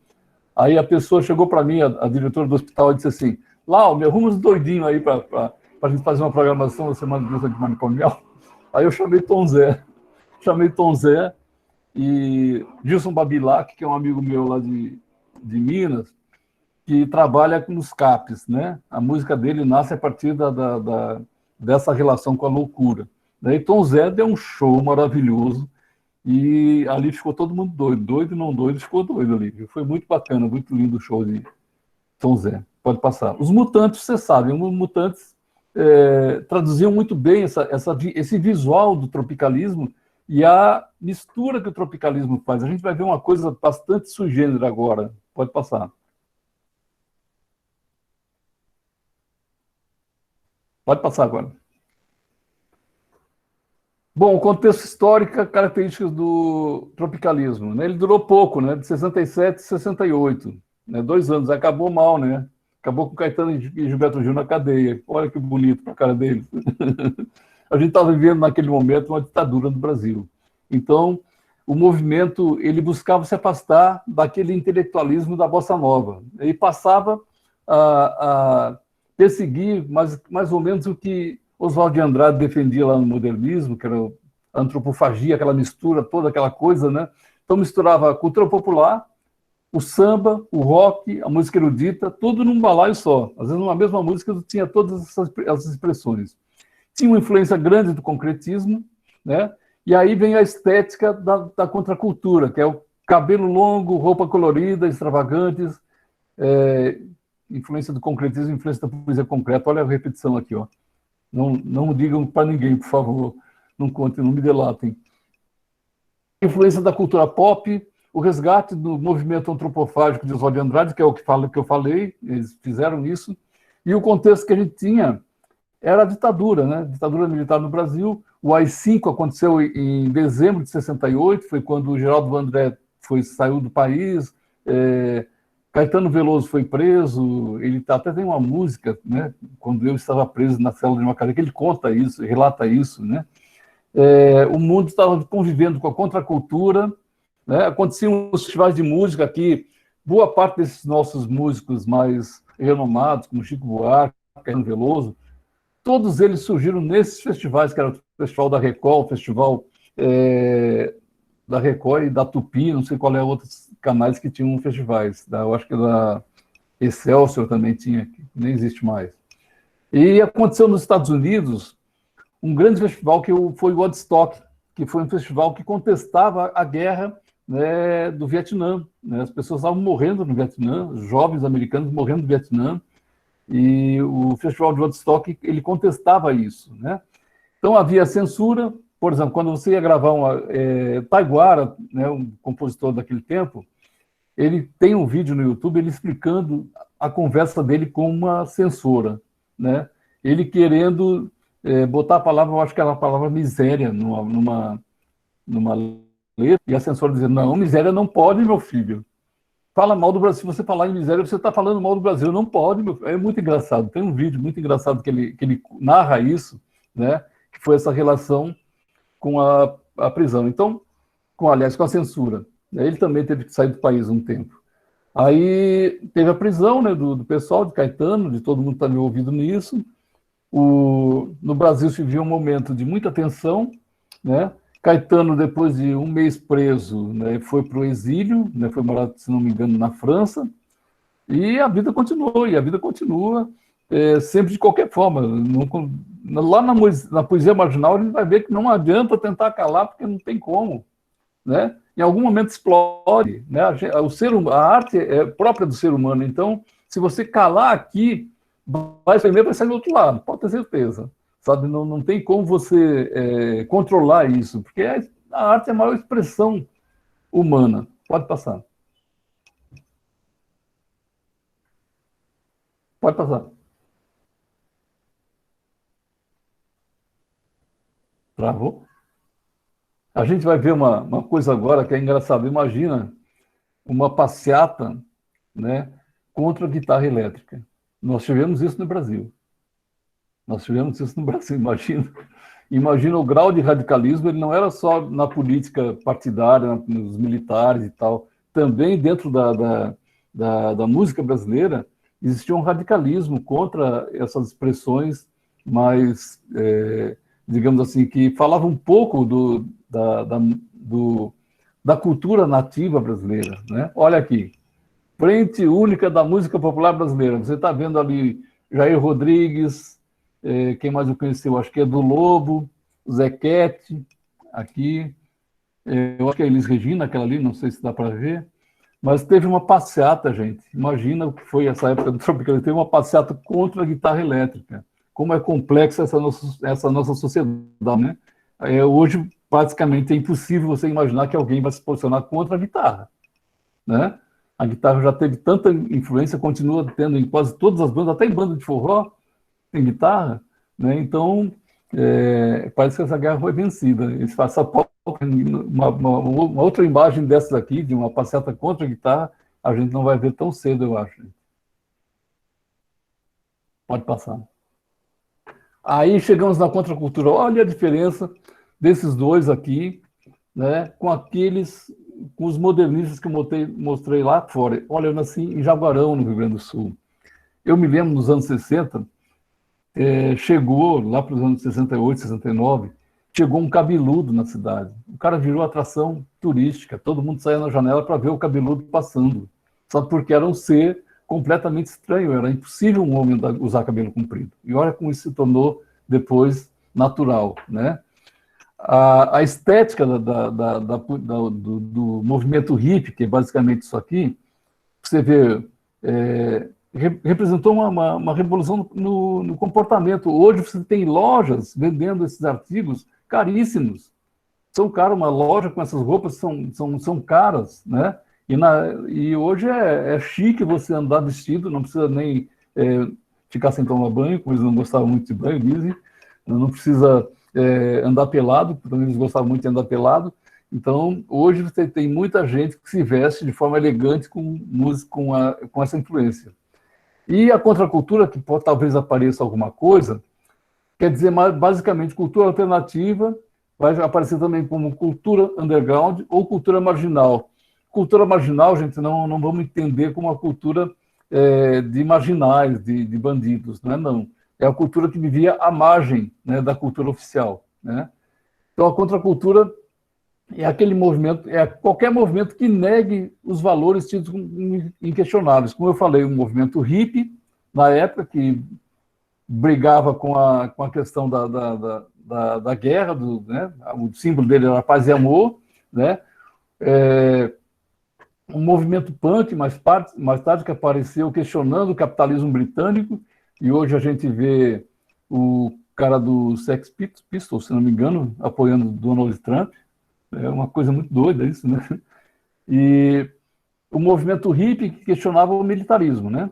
Aí a pessoa chegou para mim, a diretora do hospital, e disse assim: Lau, me arruma uns doidinhos aí para a gente fazer uma programação da semana de luta antimanicomial. Aí eu chamei Tom Zé e Gilson Babilac, que é um amigo meu lá de Minas, que trabalha nos CAPs, né? A música dele nasce a partir dessa relação com a loucura. Daí Tom Zé deu um show maravilhoso e ali ficou todo mundo doido. Doido e não doido, ficou doido ali. Foi muito bacana, muito lindo o show de Tom Zé. Pode passar. Os Mutantes, você sabe, os Mutantes traduziam muito bem esse visual do tropicalismo, e a mistura que o tropicalismo faz. A gente vai ver uma coisa bastante sui generis agora. Pode passar. Pode passar agora. Bom, o contexto histórico, características do tropicalismo. Né? Ele durou pouco, né? De 67 a 68. Né? 2 anos. Acabou mal, né? Acabou com Caetano e Gilberto Gil na cadeia. Olha que bonito para a cara deles. A gente estava vivendo naquele momento uma ditadura no Brasil. Então, o movimento ele buscava se afastar daquele intelectualismo da bossa nova e passava a perseguir mais ou menos o que Oswald de Andrade defendia lá no modernismo, que era a antropofagia, aquela mistura, toda aquela coisa, né? Então misturava a cultura popular, o samba, o rock, a música erudita, tudo num balaio só. Às vezes numa mesma música tinha todas essas expressões. Tinha uma influência grande do concretismo, né? E aí vem a estética da contracultura, que é o cabelo longo, roupa colorida, extravagantes, influência do concretismo, influência da poesia concreta. Olha a repetição aqui, ó. Não digam para ninguém, por favor. Não contem, não me delatem. Influência da cultura pop, o resgate do movimento antropofágico de Oswald de Andrade, que é o que eu falei, eles fizeram isso, e o contexto que a gente tinha era a ditadura, né? Ditadura militar no Brasil. O AI-5 aconteceu em dezembro de 68, foi quando o Geraldo Vandré saiu do país, Caetano Veloso foi preso, ele até tem uma música, né? Quando eu estava preso na cela de uma cadeia, que ele conta isso, relata isso, né? O mundo estava convivendo com a contracultura, né? Aconteciam os festivais de música aqui, boa parte desses nossos músicos mais renomados, como Chico Buarque, Caetano Veloso, todos eles surgiram nesses festivais, que era o Festival da Record, o Festival da Record e da Tupi, não sei qual é outros canais que tinham festivais. Eu acho que da Excelsior também tinha, nem existe mais. E aconteceu nos Estados Unidos um grande festival que foi o Woodstock, que foi um festival que contestava a guerra, né, do Vietnã. Né? As pessoas estavam morrendo no Vietnã, jovens americanos morrendo no Vietnã, e o Festival de Woodstock, ele contestava isso, né? Então havia censura, por exemplo, quando você ia gravar Taiguara, né, um compositor daquele tempo, ele tem um vídeo no YouTube, ele explicando a conversa dele com uma censora, né? Ele querendo botar a palavra, eu acho que era a palavra miséria, numa letra, e a censora dizendo, não, miséria não pode, meu filho. Fala mal do Brasil. Se você falar em miséria, você está falando mal do Brasil. Não pode, meu filho. É muito engraçado. Tem um vídeo muito engraçado que ele narra isso, né? Que foi essa relação com a prisão. Então, aliás, com a censura. Ele também teve que sair do país um tempo. Aí teve a prisão, né, do pessoal, de Caetano, de todo mundo que estava envolvido nisso. No Brasil se vivia um momento de muita tensão, né? Caetano, depois de um mês preso, né, foi para o exílio, né, foi morar, se não me engano, na França, e a vida continua, sempre de qualquer forma. Lá na poesia marginal, a gente vai ver que não adianta tentar calar, porque não tem como. Né? Em algum momento explode. Né? A arte é própria do ser humano, então, se você calar aqui, vai sair do outro lado, pode ter certeza. Sabe? Não tem como você controlar isso, porque a arte é a maior expressão humana. Pode passar. Pode passar. Travou? A gente vai ver uma coisa agora que é engraçada. Imagina uma passeata, né, contra a guitarra elétrica. Nós tivemos isso no Brasil. Imagina o grau de radicalismo, ele não era só na política partidária, nos militares e tal, também dentro da música brasileira existia um radicalismo contra essas expressões mais, digamos assim, que falavam um pouco da cultura nativa brasileira. Né? Olha aqui, Frente Única da Música Popular Brasileira, você está vendo ali Jair Rodrigues, quem mais eu conheci? Eu acho que é do Lobo, o Zequete, aqui, eu acho que é Elis Regina, aquela ali, não sei se dá para ver, mas teve uma passeata, gente. Imagina o que foi essa época do Tropicalismo, teve uma passeata contra a guitarra elétrica. Como é complexa essa nossa sociedade, né? Hoje praticamente é impossível você imaginar que alguém vai se posicionar contra a guitarra, né? A guitarra já teve tanta influência, continua tendo em quase todas as bandas, até em banda de forró tem guitarra, né? Então, parece que essa guerra foi vencida. Esse passaporte, uma outra imagem dessas aqui, de uma passeata contra a guitarra, a gente não vai ver tão cedo, eu acho. Pode passar. Aí chegamos na contracultura. Olha a diferença desses dois aqui, né, com os modernistas que eu mostrei lá fora. Olha, eu nasci em Jaguarão, no Rio Grande do Sul. Eu me lembro, nos anos 60, chegou, lá para os anos 68, 69, chegou um cabeludo na cidade. O cara virou atração turística. Todo mundo saía na janela para ver o cabeludo passando. Só porque era um ser completamente estranho. Era impossível um homem usar cabelo comprido. E olha como isso se tornou depois natural, né? A estética do movimento hippie, que é basicamente isso aqui, você vê, representou uma revolução no comportamento. Hoje você tem lojas vendendo esses artigos caríssimos. São caros, uma loja com essas roupas são caras, né? E hoje é chique você andar vestido, não precisa nem ficar sem tomar banho, como eles não gostavam muito de banho, dizem. Não precisa andar pelado, porque também eles gostavam muito de andar pelado. Então, hoje você tem muita gente que se veste de forma elegante com música, com essa influência. E a contracultura, que talvez apareça alguma coisa, quer dizer, basicamente, cultura alternativa vai aparecer também como cultura underground ou cultura marginal. Cultura marginal, gente, não vamos entender como a cultura de marginais, de bandidos, não é não. É a cultura que vivia à margem, né, da cultura oficial, né? Então, a contracultura é aquele movimento, qualquer movimento que negue os valores tidos como inquestionáveis. Como eu falei, o movimento hippie, na época, que brigava com a questão da guerra, né? O símbolo dele era paz e amor, né? Um movimento punk, mais tarde, que apareceu questionando o capitalismo britânico, e hoje a gente vê o cara do Sex Pistols, se não me engano, apoiando Donald Trump. É uma coisa muito doida isso, né? E o movimento hippie que questionava o militarismo, né?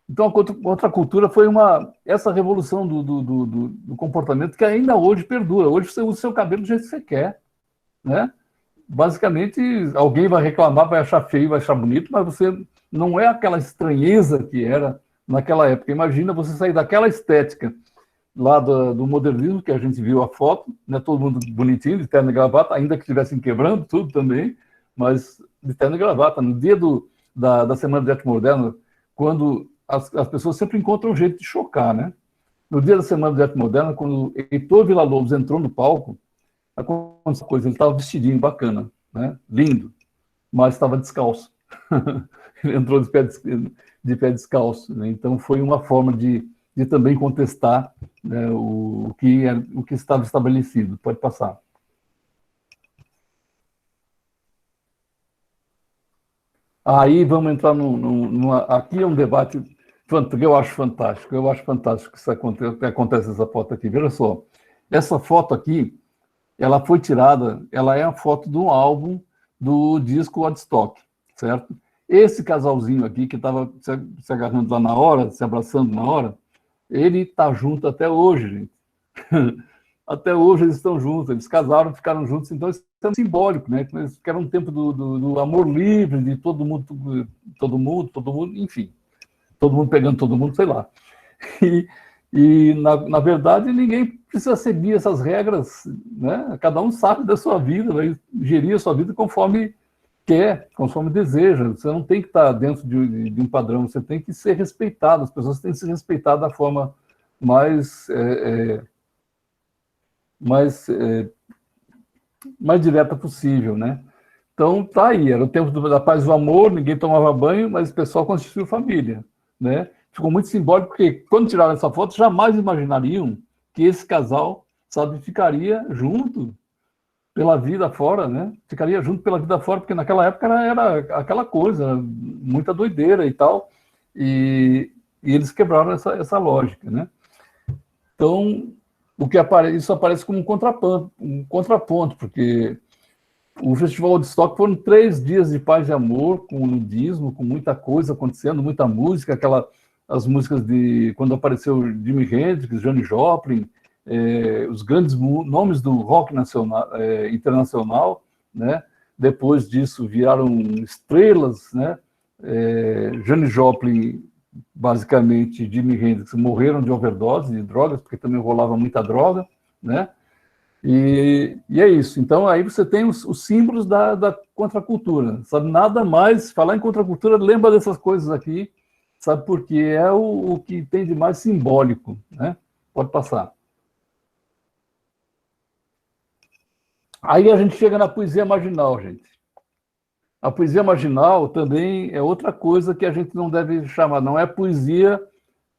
Então, a contracultura foi essa revolução do comportamento que ainda hoje perdura. Hoje você usa o seu cabelo do jeito que você quer, né? Basicamente, alguém vai reclamar, vai achar feio, vai achar bonito, mas você não é aquela estranheza que era naquela época. Imagina você sair daquela estética lá do modernismo, que a gente viu a foto, né, todo mundo bonitinho, de terno e gravata, ainda que estivessem quebrando tudo também, mas de terno e gravata. No dia da Semana de Arte Moderna, quando as pessoas sempre encontram um jeito de chocar, né? No dia da Semana de Arte Moderna, quando Heitor Villa-Lobos entrou no palco, aconteceu uma coisa, ele estava vestidinho, bacana, né? Lindo, mas estava descalço. Ele entrou de pé descalço, né? Então foi uma forma de também contestar, né, o que estava estabelecido. Pode passar. Aí vamos entrar aqui é um debate que eu acho fantástico. Eu acho fantástico que acontece essa foto aqui. Veja só, essa foto aqui, ela foi tirada, ela é a foto do álbum do disco Woodstock, certo? Esse casalzinho aqui, que estava se agarrando lá na hora, se abraçando na hora, ele está junto até hoje, gente. Até hoje eles estão juntos, eles casaram, ficaram juntos, então isso é simbólico, né? Que era um tempo do amor livre, de todo mundo, enfim, todo mundo pegando todo mundo, sei lá. E na verdade, ninguém precisa seguir essas regras, né? Cada um sabe da sua vida, vai gerir a sua vida conforme quer, conforme deseja. Você não tem que estar dentro de um padrão, você tem que ser respeitado, as pessoas têm que ser respeitadas da forma mais direta possível, né? Então, tá aí, era o tempo da paz e do amor, ninguém tomava banho, mas o pessoal constituiu família, né? Ficou muito simbólico, porque quando tiraram essa foto, jamais imaginariam que esse casal, sabe, ficaria junto pela vida fora, né? Ficaria junto pela vida fora, porque naquela época era aquela coisa, muita doideira e tal, e eles quebraram essa lógica, né? Então, isso aparece como um contraponto, porque o Festival Woodstock foram 3 dias de paz e amor, com nudismo, com muita coisa acontecendo, muita música, as músicas de quando apareceu Jimi Hendrix, Janis Joplin, os grandes nomes do rock nacional, internacional, né? Depois disso viraram estrelas, né? Janis Joplin, basicamente, Jimi Hendrix morreram de overdose de drogas, porque também rolava muita droga, né? E é isso. Então, aí você tem os símbolos da contracultura, sabe? Nada mais, falar em contracultura, lembra dessas coisas aqui, sabe? Porque é o que tem de mais simbólico, né? Pode passar. Aí a gente chega na poesia marginal, gente. A poesia marginal também é outra coisa que a gente não deve chamar, não é poesia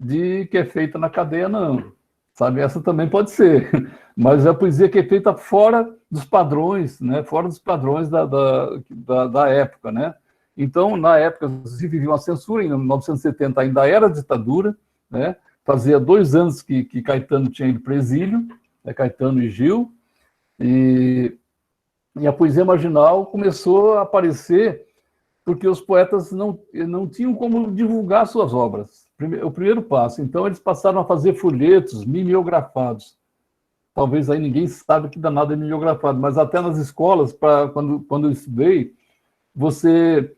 que é feita na cadeia, não. Sabe, essa também pode ser, mas é a poesia que é feita fora dos padrões, né? Fora dos padrões da época, né? Então, na época, se vivia uma censura, em 1970 ainda era ditadura, né? Fazia 2 anos que Caetano tinha ido para o exílio, né? Caetano e Gil, e a poesia marginal começou a aparecer porque os poetas não tinham como divulgar suas obras. O primeiro passo. Então, eles passaram a fazer folhetos mimeografados. Talvez aí ninguém sabe que danado é mimeografado, mas até nas escolas, quando eu estudei, você,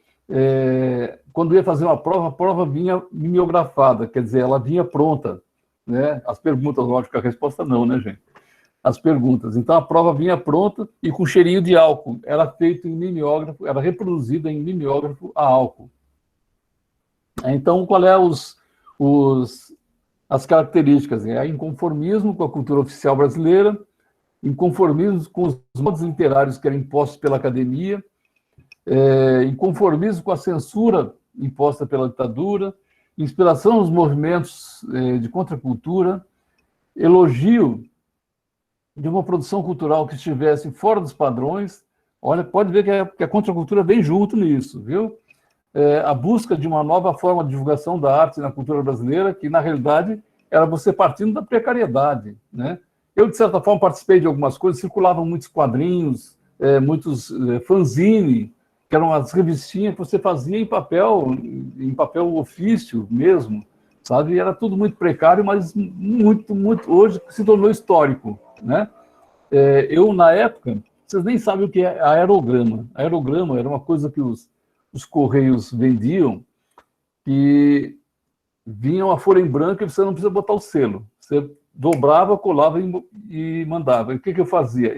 quando ia fazer uma prova, a prova vinha mimeografada, quer dizer, ela vinha pronta, né? As perguntas, lógico, a resposta não, né, gente? As perguntas. Então, a prova vinha pronta e com cheirinho de álcool. Era feito em mimeógrafo, era reproduzida em mimeógrafo a álcool. Então, qual é as características? É inconformismo com a cultura oficial brasileira, inconformismo com os modos literários que eram impostos pela academia, inconformismo com a censura imposta pela ditadura, inspiração nos movimentos de contracultura, elogio de uma produção cultural que estivesse fora dos padrões. Olha, pode ver que a contracultura vem junto nisso, viu? A busca de uma nova forma de divulgação da arte na cultura brasileira, que, na realidade, era você partindo da precariedade, né? Eu, de certa forma, participei de algumas coisas, circulavam muitos quadrinhos, muitos fanzine, que eram as revistinhas que você fazia em papel ofício mesmo, sabe? E era tudo muito precário, mas muito, muito, hoje se tornou histórico, né? Eu, na época, vocês nem sabem o que é aerograma. Aerograma era uma coisa que os correios vendiam, que vinha uma folha em branco e você não precisa botar o selo. Você dobrava, colava e mandava. E o que eu fazia?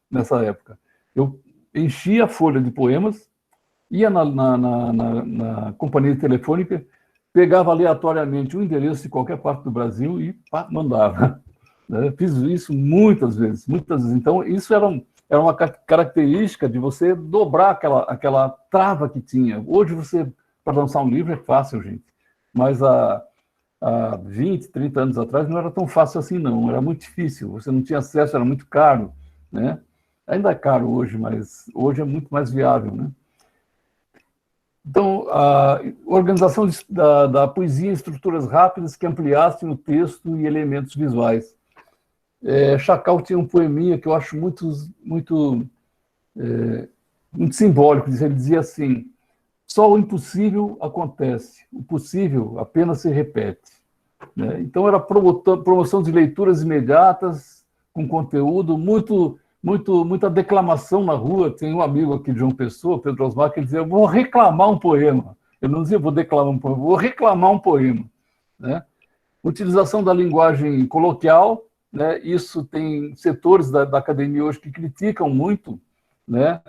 Nessa época, eu enchia a folha de poemas, ia na companhia telefônica, pegava aleatoriamente o endereço de qualquer parte do Brasil e mandava. Fiz isso muitas vezes. Então, isso era uma característica de você dobrar aquela trava que tinha. Hoje, para lançar um livro é fácil, gente. Mas há 20, 30 anos atrás não era tão fácil assim, não. Era muito difícil. Você não tinha acesso, era muito caro, né? Ainda é caro hoje, mas hoje é muito mais viável, né? Então, a organização da poesia em estruturas rápidas que ampliassem o texto e elementos visuais. Chacal tinha um poeminha que eu acho muito simbólico. Ele dizia assim: só o impossível acontece, o possível apenas se repete. Né? Então, era promoção de leituras imediatas, com conteúdo, muita declamação na rua. Tem um amigo aqui de João Pessoa, Pedro Osmar, que dizia: eu vou reclamar um poema. Eu não dizia vou declamar um poema, vou reclamar um poema. Né? Utilização da linguagem coloquial, né? Isso tem setores da academia hoje que criticam muito, né?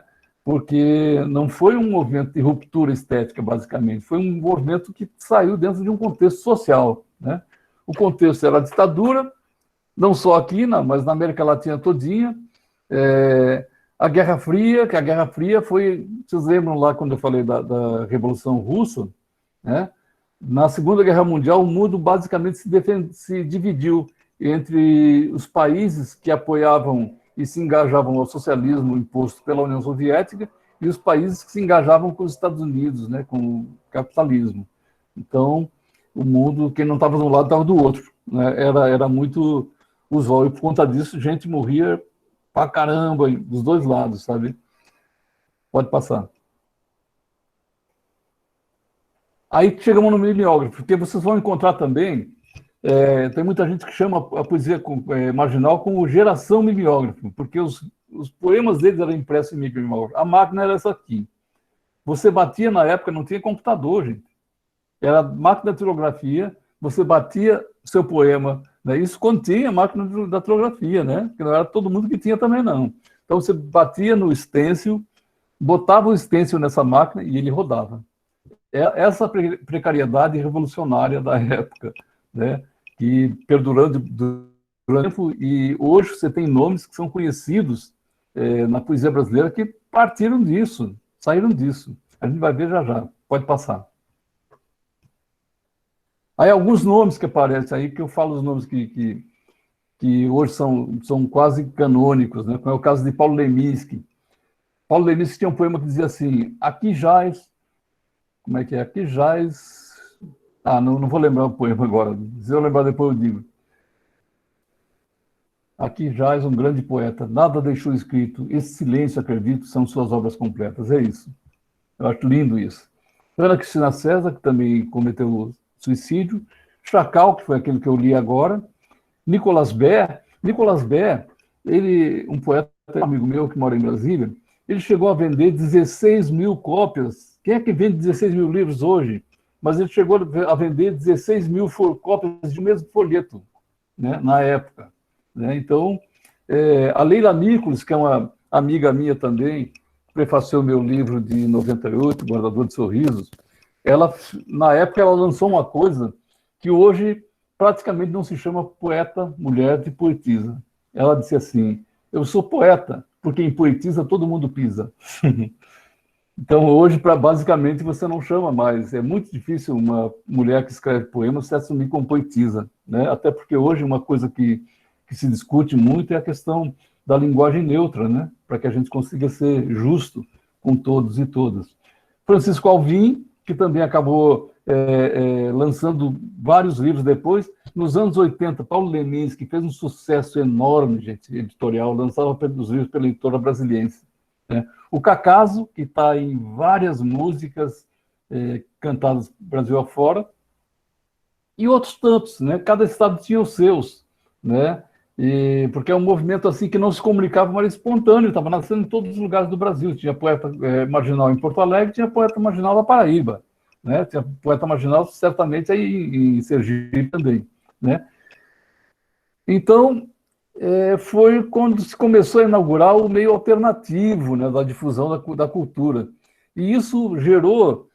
Porque não foi um movimento de ruptura estética, basicamente, foi um movimento que saiu dentro de um contexto social. Né? O contexto era a ditadura, não só aqui, mas na América Latina todinha, a Guerra Fria, que a Guerra Fria foi, vocês lembram lá quando eu falei da Revolução Russa, né? Na Segunda Guerra Mundial, o mundo basicamente se dividiu entre os países que apoiavam e se engajavam ao socialismo imposto pela União Soviética e os países que se engajavam com os Estados Unidos, né, com o capitalismo. Então, o mundo, quem não estava de um lado, estava do outro. Né? Era muito usual. E por conta disso, gente morria pra caramba, dos dois lados, sabe? Pode passar. Aí chegamos no mimeógrafo, porque vocês vão encontrar também, tem muita gente que chama a poesia marginal como geração mimeógrafo, porque os poemas deles eram impressos em mimeógrafo. A máquina era essa aqui. Você batia na época, não tinha computador, gente. Era máquina de datilografia, você batia seu poema, né? Isso continha a máquina de datilografia, né? Porque não era todo mundo que tinha também, não. Então você batia no stencil, botava o stencil nessa máquina e ele rodava. Essa precariedade revolucionária da época, né? Que perdurando durante o tempo, e hoje você tem nomes que são conhecidos na poesia brasileira que partiram disso, saíram disso. A gente vai ver já já. Pode passar. Aí alguns nomes que aparecem aí, que eu falo os nomes que hoje são quase canônicos, né? Como é o caso de Paulo Leminski. Paulo Leminski tinha um poema que dizia assim: aqui jaz... Como é que é? Aqui jaz... não vou lembrar o poema agora. Se eu lembrar depois eu digo. Aqui jaz um grande poeta, nada deixou escrito, esse silêncio, acredito, são suas obras completas. É isso. Eu acho lindo isso. Ana Cristina César, que também cometeu suicídio. Chacal, que foi aquele que eu li agora. Nicolas Baer, ele, um poeta, um amigo meu que mora em Brasília, ele chegou a vender 16 mil cópias. Quem é que vende 16 mil livros hoje? Mas ele chegou a vender 16 mil cópias de um mesmo folheto, né, na época. Né? Então, a Leila Nichols, que é uma amiga minha também, prefaciou meu livro de 98, Guardador de Sorrisos, na época ela lançou uma coisa que hoje praticamente não se chama poeta, mulher de poetisa. Ela disse assim: eu sou poeta, porque em poetisa todo mundo pisa. Então, hoje, basicamente, você não chama mais. É muito difícil uma mulher que escreve poemas se assumir como poetisa, né? Até porque hoje uma coisa que se discute muito é a questão da linguagem neutra, né? Para que a gente consiga ser justo com todos e todas. Francisco Alvim, que também acabou lançando vários livros depois. Nos anos 80, Paulo Leminski, que fez um sucesso enorme, gente, editorial, lançava os livros pela editora Brasiliense. Né? O Cacaso, que está em várias músicas cantadas Brasil afora, e outros tantos, né? Cada estado tinha os seus, né? Porque é um movimento assim que não se comunicava, mas era espontâneo, estava nascendo em todos os lugares do Brasil. Tinha poeta marginal em Porto Alegre, tinha poeta marginal na Paraíba, né? Tinha poeta marginal certamente aí em Sergipe também, né? Então, foi quando se começou a inaugurar o meio alternativo, né, da difusão da cultura. E isso gerou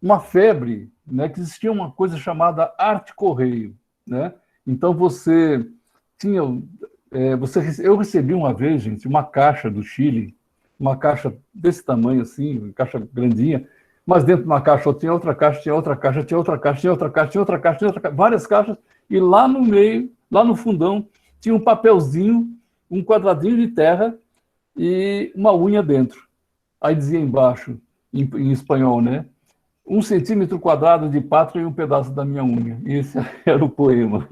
uma febre, né, que existia uma coisa chamada arte-correio, né? Então, eu recebi uma vez, gente, uma caixa do Chile, uma caixa desse tamanho assim, uma caixa grandinha, mas dentro de uma caixa tinha outra caixa, tinha outra caixa, tinha outra caixa, tinha outra caixa, tinha outra caixa, tinha outra caixa, várias caixas, e lá no meio, lá no fundão, tinha um papelzinho, um quadradinho de terra e uma unha dentro. Aí dizia embaixo, em espanhol, né? 1 centímetro quadrado de pátria e um pedaço da minha unha. Esse era o poema.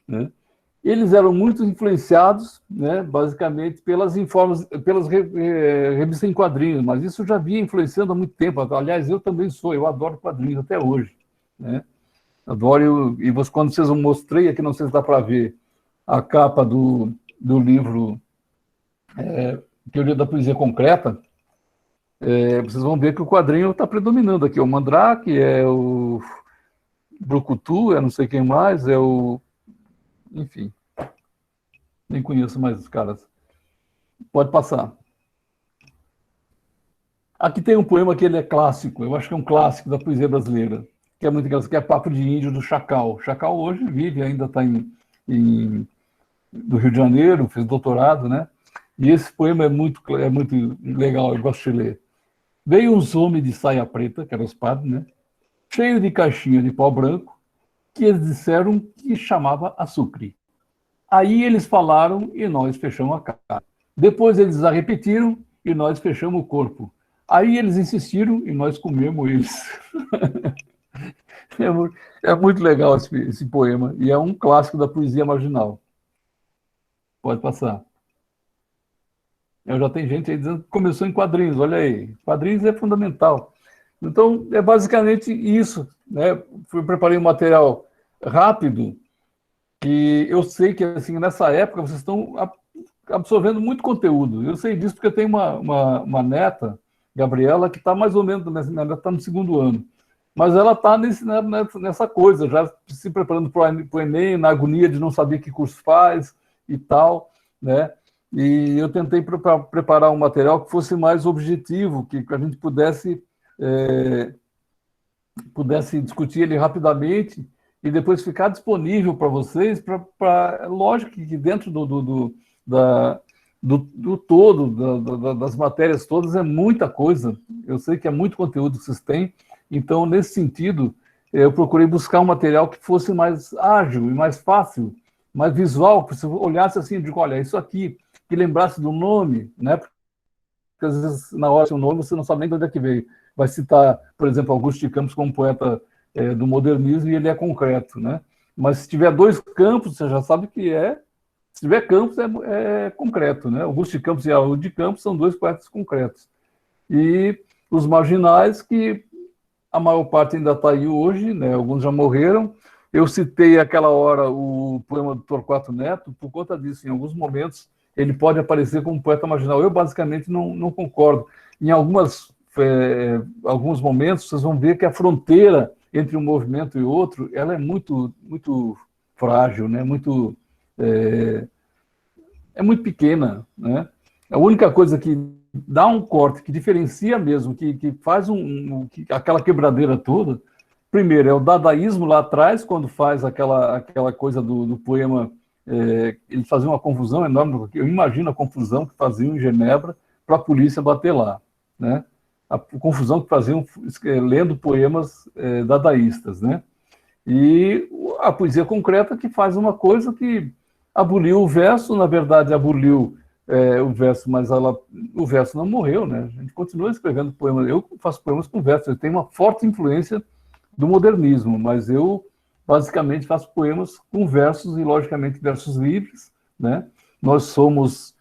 Né? Eles eram muito influenciados, né, basicamente, pelas revistas em quadrinhos, mas isso já vinha influenciando há muito tempo. Aliás, eu também sou, eu adoro quadrinhos até hoje. Né? Adoro, quando vocês mostrei aqui, não sei se dá para ver, a capa do livro Teoria da Poesia Concreta, vocês vão ver que o quadrinho está predominando aqui. O Mandrake, o Brucutu, não sei quem mais, enfim, nem conheço mais os caras. Pode passar. Aqui tem um poema que ele é clássico, eu acho que é um clássico da poesia brasileira, que é muito engraçado, que é Papo de Índio, do Chacal. Chacal hoje vive, ainda está no Rio de Janeiro, fez doutorado, né? E esse poema é muito legal, eu gosto de ler. Veio uns homens de saia preta, que eram os padres, né? Cheio de caixinha de pau branco, que eles disseram que chamava açúcar. Aí eles falaram e nós fechamos a cara. Depois eles a repetiram e nós fechamos o corpo. Aí eles insistiram e nós comemos eles. É muito legal esse poema, e é um clássico da poesia marginal. Pode passar. Eu já tem gente aí dizendo que começou em quadrinhos, olha aí. Quadrinhos é fundamental. Então, é basicamente isso, né? Eu preparei um material rápido, que eu sei que, assim, nessa época, vocês estão absorvendo muito conteúdo. Eu sei disso porque eu tenho uma neta, Gabriela, que está mais ou menos, minha neta está no 2º ano. Mas ela está nessa coisa, já se preparando para o Enem, na agonia de não saber que curso faz e tal, né? E eu tentei preparar um material que fosse mais objetivo, que a gente pudesse discutir ele rapidamente e depois ficar disponível para vocês, lógico que dentro do todo, das matérias todas, é muita coisa. Eu sei que é muito conteúdo que vocês têm, então, nesse sentido, eu procurei buscar um material que fosse mais ágil e mais fácil, mais visual, que você olhasse assim e diga, olha, isso aqui, que lembrasse do nome, né? Porque às vezes, na hora do nome, você não sabe nem de onde é que veio. Vai citar, por exemplo, Augusto de Campos como poeta do modernismo, e ele é concreto, né? Mas se tiver 2 campos, você já sabe que se tiver campos, é concreto, né? Augusto de Campos e Haroldo de Campos são 2 poetas concretos. E os marginais, que a maior parte ainda está aí hoje, né? Alguns já morreram. Eu citei aquela hora o poema do Torquato Neto por conta disso. Em alguns momentos, ele pode aparecer como poeta marginal. Eu, basicamente, não concordo. Em alguns momentos, vocês vão ver que a fronteira entre um movimento e outro, ela é muito, muito frágil, né? É muito pequena, né? A única coisa que dá um corte, que diferencia mesmo, que faz aquela quebradeira toda, primeiro, é o dadaísmo lá atrás, quando faz aquela coisa do poema, eles faziam uma confusão enorme, porque eu imagino a confusão que faziam em Genebra para a polícia bater lá, né? A confusão que faziam lendo poemas dadaístas, né? E a poesia concreta, que faz uma coisa que aboliu o verso, na verdade aboliu o verso, mas o verso não morreu, né? A gente continua escrevendo poemas. Eu faço poemas com versos, eu tenho uma forte influência do modernismo, mas eu basicamente faço poemas com versos e, logicamente, versos livres, né? Nós somos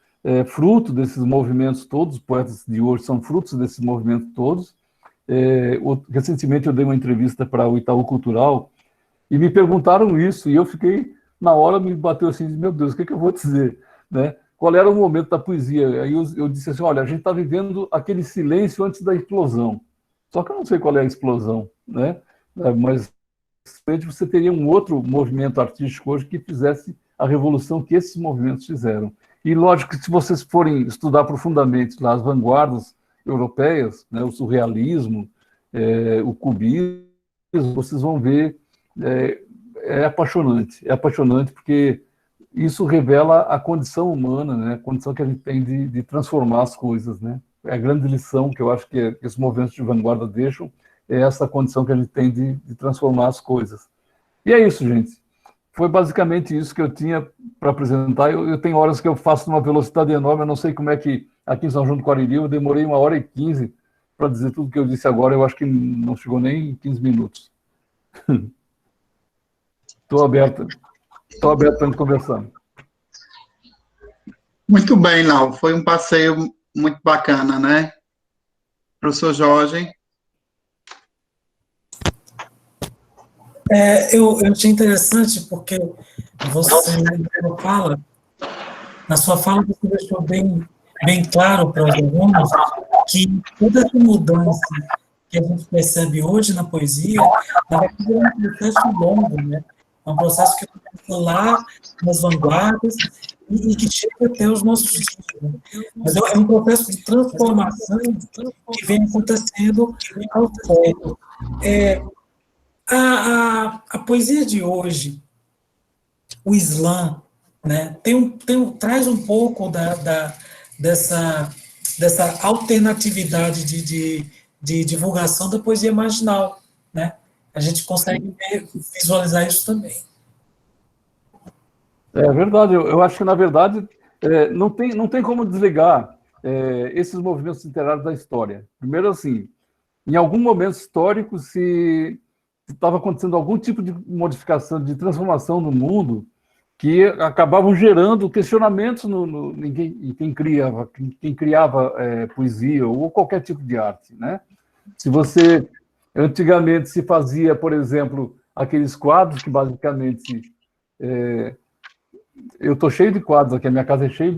fruto desses movimentos todos, os poetas de hoje são frutos desses movimentos todos. Recentemente eu dei uma entrevista para o Itaú Cultural e me perguntaram isso, e eu fiquei, na hora, me bateu assim, meu Deus, o que eu vou dizer, né? Qual era o momento da poesia? Aí eu disse assim, olha, a gente está vivendo aquele silêncio antes da explosão. Só que eu não sei qual é a explosão, né? Mas você teria um outro movimento artístico hoje que fizesse a revolução que esses movimentos fizeram. E lógico que se vocês forem estudar profundamente lá as vanguardas europeias, né, o surrealismo, o cubismo, vocês vão ver, é apaixonante porque isso revela a condição humana, né, a condição que a gente tem de transformar as coisas, né? É a grande lição que eu acho que esses movimentos de vanguarda deixam, é essa condição que a gente tem de transformar as coisas. E é isso, gente. Foi basicamente isso que eu tinha para apresentar. Eu tenho horas que eu faço numa velocidade enorme, eu não sei como é que aqui em São João do Quariri eu demorei 1h15 para dizer tudo que eu disse agora, eu acho que não chegou nem 15 minutos. Estou aberto para a gente conversar. Muito bem, Lau. Foi um passeio muito bacana, né? Professor Jorge. Eu achei interessante porque na sua fala você deixou bem claro para os alunos que toda essa mudança que a gente percebe hoje na poesia, na verdade, é um processo longo, né? É um processo que começa lá nas vanguardas e que chega até os nossos dias. Né? Mas é um processo de transformação que vem acontecendo aos poucos. A poesia de hoje, o slam, né, traz um pouco dessa alternatividade de divulgação da poesia marginal, né? A gente consegue visualizar isso também. É verdade, eu acho que, na verdade, não tem como desligar esses movimentos literários da história. Primeiro, assim, em algum momento histórico se estava acontecendo algum tipo de modificação, de transformação no mundo, que acabavam gerando questionamentos em quem criava poesia ou qualquer tipo de arte, né? Se você, antigamente se fazia, por exemplo, aqueles quadros que basicamente... eu estou cheio de quadros aqui, a minha casa é cheia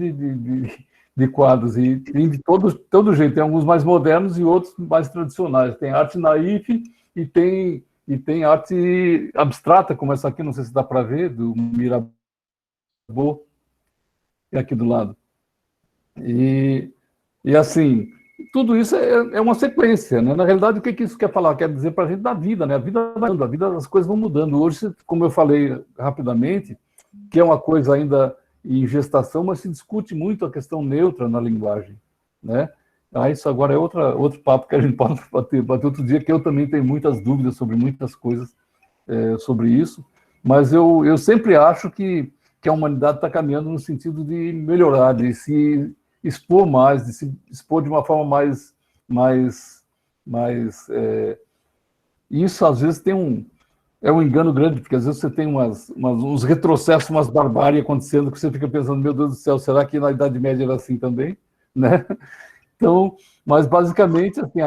de quadros, e tem de todo jeito, tem alguns mais modernos e outros mais tradicionais. Tem arte naif e tem arte abstrata, como essa aqui, não sei se dá para ver, do Mirabeau, é aqui do lado. E assim, tudo isso é uma sequência, né? Na realidade, o que isso quer falar? Quer dizer para a gente da vida, né? A vida vai mudando, a vida, as coisas vão mudando. Hoje, como eu falei rapidamente, que é uma coisa ainda em gestação, mas se discute muito a questão neutra na linguagem, né? Isso agora é outro papo que a gente pode bater outro dia, que eu também tenho muitas dúvidas sobre muitas coisas sobre isso, mas eu sempre acho que a humanidade está caminhando no sentido de melhorar, de se expor mais, de se expor de uma forma mais isso às vezes tem um engano grande, porque às vezes você tem uns retrocessos, umas barbáries acontecendo, que você fica pensando, meu Deus do céu, será que na Idade Média era assim também? Né? Então, mas basicamente, assim,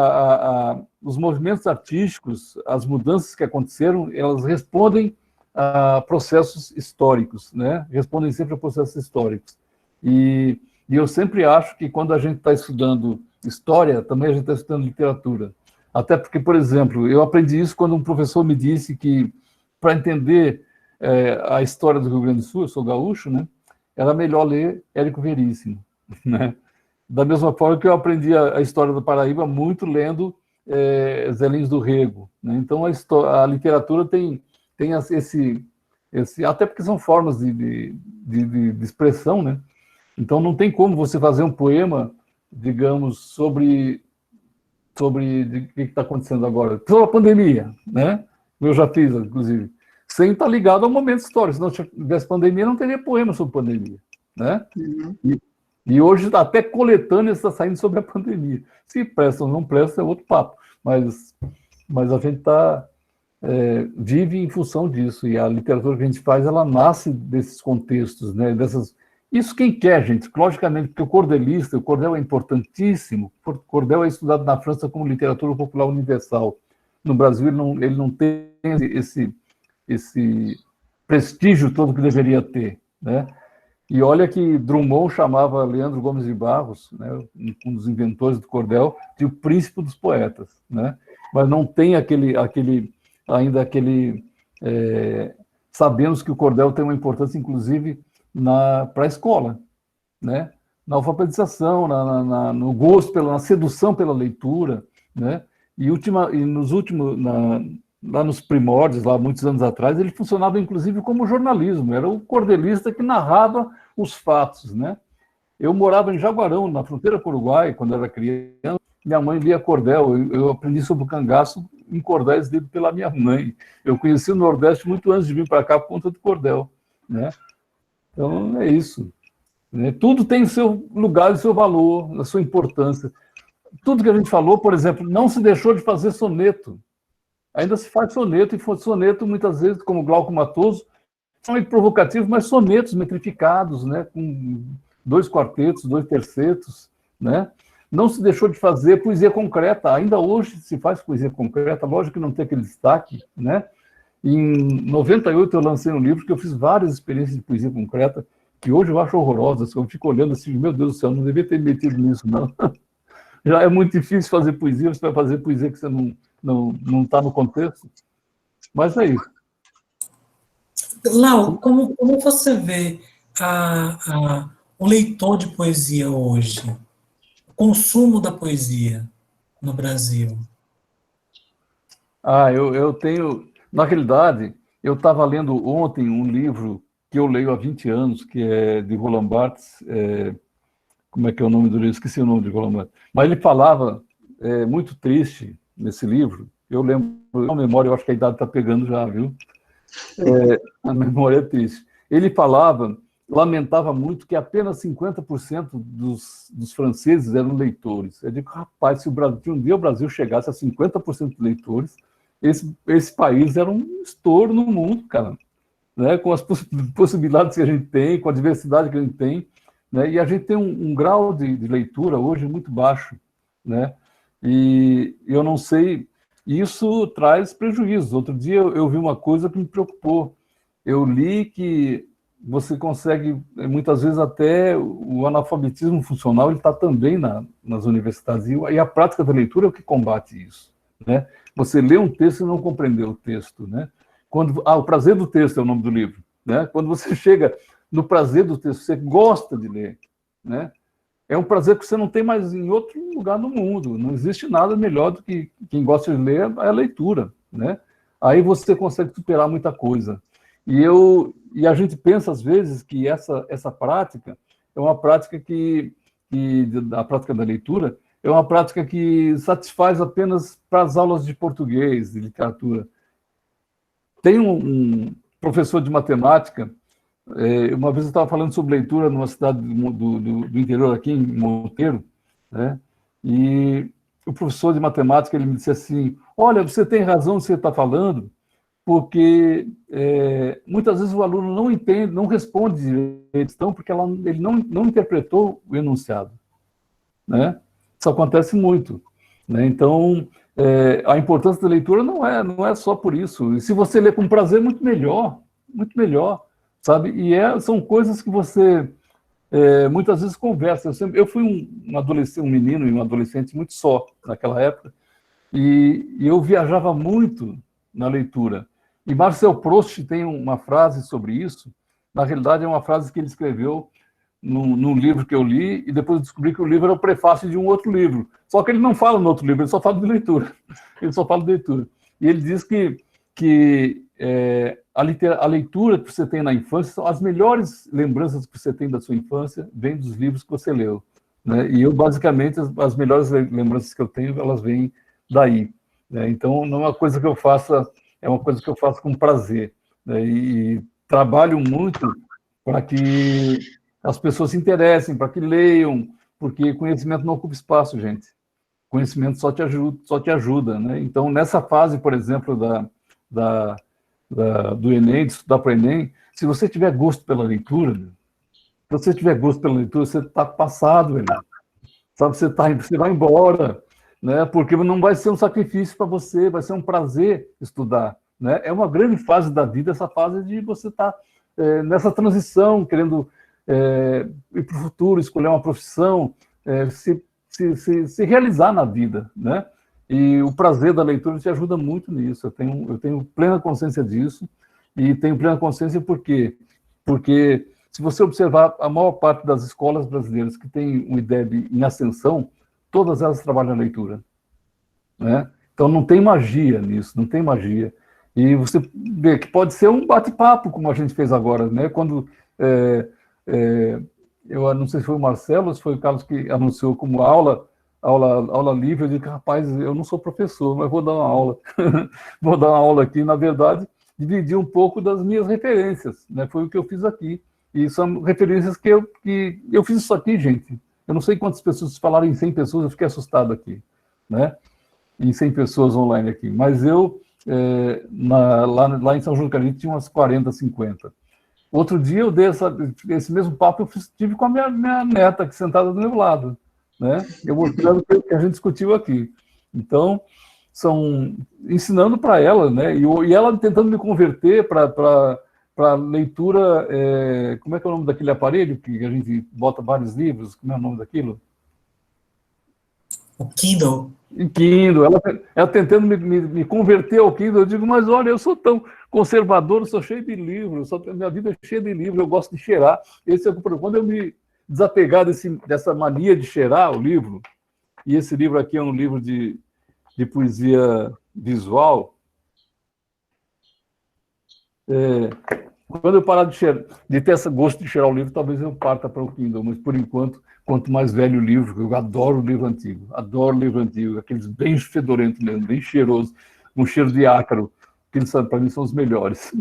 os movimentos artísticos, as mudanças que aconteceram, elas respondem a processos históricos, né? Respondem sempre a processos históricos. E eu sempre acho que quando a gente está estudando história, também a gente está estudando literatura. Até porque, por exemplo, eu aprendi isso quando um professor me disse que, para entender a história do Rio Grande do Sul, eu sou gaúcho, né? Era melhor ler Érico Veríssimo, né? Da mesma forma que eu aprendi a história da Paraíba muito lendo Zé Lins do Rego, né? Então, a literatura tem esse... Até porque são formas de expressão, né? Então, não tem como você fazer um poema, digamos, sobre o que está acontecendo agora, sobre a pandemia, né? Eu já fiz, inclusive, sem estar ligado ao momento histórico. Se não tivesse pandemia, não teria poema sobre pandemia, né? Uhum. E hoje, até coletânea está saindo sobre a pandemia. Se presta ou não presta, é outro papo. Mas a gente vive em função disso, e a literatura que a gente faz, ela nasce desses contextos, né? Isso quem quer, gente, logicamente, porque o cordel é importantíssimo, o cordel é estudado na França como literatura popular universal. No Brasil, ele não tem esse prestígio todo que deveria ter, né? E olha que Drummond chamava Leandro Gomes de Barros, né, um dos inventores do cordel, de o príncipe dos poetas, né? Mas não tem ainda aquele... sabemos que o cordel tem uma importância, inclusive, para a escola, né? Na alfabetização, no gosto, na sedução pela leitura, né? E lá nos primórdios, lá muitos anos atrás, ele funcionava inclusive como jornalismo, era o cordelista que narrava os fatos, né? Eu morava em Jaguarão, na fronteira com o Uruguai, quando era criança, minha mãe lia cordel, eu aprendi sobre o cangaço em cordéis lido pela minha mãe. Eu conheci o Nordeste muito antes de vir para cá por conta do cordel, né? Então, é isso, né? Tudo tem o seu lugar e o seu valor, a sua importância. Tudo que a gente falou, por exemplo, não se deixou de fazer soneto. Ainda se faz soneto, e soneto, muitas vezes, como Glauco Matoso, são provocativos, mas sonetos metrificados, né? Com 2 quartetos, 2 tercetos, né? Não se deixou de fazer poesia concreta. Ainda hoje se faz poesia concreta, lógico que não tem aquele destaque, né? Em 98 eu lancei um livro que eu fiz várias experiências de poesia concreta, que hoje eu acho horrorosas, eu fico olhando assim, meu Deus do céu, não devia ter metido nisso, não. Já é muito difícil fazer poesia, você vai fazer poesia que você não está no contexto, mas é isso. Lau, como você vê o leitor de poesia hoje, o consumo da poesia no Brasil? Eu tenho... Na realidade, eu estava lendo ontem um livro que eu leio há 20 anos, que é de Roland Barthes, como é que é o nome do livro? Esqueci o nome de Roland Barthes. Mas ele falava, muito triste nesse livro, eu lembro, a memória, eu acho que a idade está pegando já, viu? A memória é triste. Ele lamentava muito que apenas 50% dos franceses eram leitores. Eu digo, rapaz, se um dia o Brasil chegasse a 50% de leitores, esse país era um estouro no mundo, cara, né? Com as possibilidades que a gente tem, com a diversidade que a gente tem, né? E a gente tem um grau de leitura hoje muito baixo, né? E eu não sei, isso traz prejuízos. Outro dia eu vi uma coisa que me preocupou. Eu li que você consegue, muitas vezes, até o analfabetismo funcional, ele está também nas universidades, e a prática da leitura é o que combate isso, né? Você lê um texto e não compreendeu o texto, né? O prazer do texto é o nome do livro, né? Quando você chega no prazer do texto, você gosta de ler, né? É um prazer que você não tem mais em outro lugar no mundo. Não existe nada melhor do que quem gosta de ler é a leitura, né? Aí você consegue superar muita coisa. E a gente pensa, às vezes, que essa prática é uma prática a prática da leitura, é uma prática que satisfaz apenas para as aulas de português, de literatura. Tem um professor de matemática, uma vez eu estava falando sobre leitura numa cidade do interior aqui, em Monteiro, né? E o professor de matemática, ele me disse assim, olha, você tem razão no que você está falando, porque muitas vezes o aluno não entende, não responde direito, porque ele não interpretou o enunciado, né? Isso acontece muito, né? Então, a importância da leitura não é só por isso. E se você ler com prazer, muito melhor, sabe? E são coisas que você muitas vezes conversa. Eu fui um menino e um adolescente muito só naquela época, e eu viajava muito na leitura. E Marcel Proust tem uma frase sobre isso. Na realidade, é uma frase que ele escreveu num livro que eu li, e depois eu descobri que o livro era o prefácio de um outro livro. Só que ele não fala no outro livro, ele só fala de leitura. Ele só fala de leitura. E ele diz que a leitura que você tem na infância, são as melhores lembranças que você tem da sua infância, vêm dos livros que você leu, né? E eu, basicamente, as melhores lembranças que eu tenho, elas vêm daí, né? Então, não é uma coisa que eu faça, é uma coisa que eu faço com prazer, né? E trabalho muito para que as pessoas se interessem, para que leiam, porque conhecimento não ocupa espaço, gente. Conhecimento só te ajuda, né? Então, nessa fase, por exemplo, do Enem, de estudar para o Enem, se você tiver gosto pela leitura, você está passado, velho. Sabe, você vai embora, né? Porque não vai ser um sacrifício para você, vai ser um prazer estudar, né? É uma grande fase da vida, essa fase de você estar nessa transição, querendo ir para o futuro, escolher uma profissão, se realizar na vida, né? E o prazer da leitura te ajuda muito nisso. Eu tenho plena consciência disso, e tenho plena consciência porque se você observar a maior parte das escolas brasileiras que tem um IDEB em ascensão, todas elas trabalham na leitura, né? Então não tem magia nisso, não tem magia. E você vê que pode ser um bate-papo, como a gente fez agora, né? Quando eu não sei se foi o Marcelo ou se foi o Carlos que anunciou como aula livre. Eu digo, rapaz, eu não sou professor, mas vou dar uma aula. Vou dar uma aula aqui, na verdade, dividir um pouco das minhas referências, né? Foi o que eu fiz aqui. E são referências que eu fiz isso aqui, gente. Eu não sei quantas pessoas falaram em 100 pessoas, eu fiquei assustado aqui, né? Em 100 pessoas online aqui. Mas eu, lá em São João do Cariri, tinha umas 40, 50. Outro dia eu dei esse mesmo papo, eu tive com a minha neta aqui sentada do meu lado, né? Eu mostrando o que a gente discutiu aqui. Então, ensinando para ela, né? E ela tentando me converter para leitura, como é que é o nome daquele aparelho que a gente bota vários livros? Como é o nome daquilo? O Kindle. Em Kindle. Ela tentando me converter ao Kindle. Eu digo, mas olha, eu sou tão conservador, eu sou cheio de livros, minha vida é cheia de livros, eu gosto de cheirar. Esse é o problema. Quando eu me desapegar dessa mania de cheirar o livro, e esse livro aqui é um livro de poesia visual, quando eu parar de ter esse gosto de cheirar o livro, talvez eu parta para o Kindle, mas por enquanto, quanto mais velho o livro, eu adoro o livro antigo, aqueles bem fedorentos mesmo, bem cheirosos, com cheiro de ácaro, que para mim são os melhores.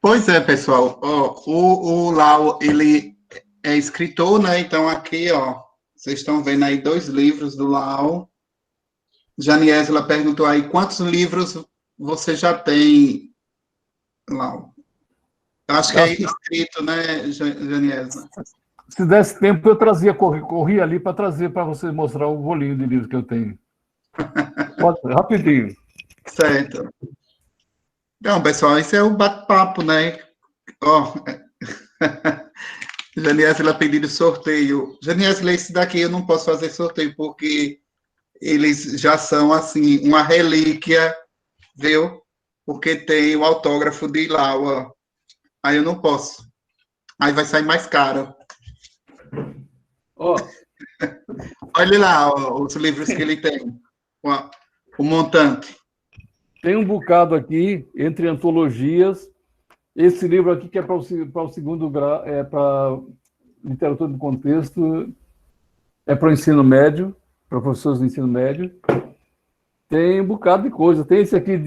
Pois é, pessoal, o Lau, ele é escritor, né? Então aqui, ó, vocês estão vendo aí 2 livros do Lau. Janiesla perguntou aí, quantos livros você já tem, Lau? Eu acho que é escrito, né, Janiesla? Se desse tempo, eu trazia, corria ali para trazer para você mostrar o rolinho de livro que eu tenho. Pode, rapidinho. Certo. Então, pessoal, esse é o bate-papo, né? Ó, Janiesla pedindo sorteio. Janiesla, esse daqui eu não posso fazer sorteio, porque eles já são, assim, uma relíquia, viu? Porque tem o autógrafo de Laura. Aí eu não posso. Aí vai sair mais caro. Ó, Olha lá ó, os livros que ele tem. O montante. tem um bocado aqui, entre antologias. Esse livro aqui, que é para o segundo grau, é para literatura de contexto, é para o ensino médio, para professores do ensino médio. Tem um bocado de coisa. Tem esse aqui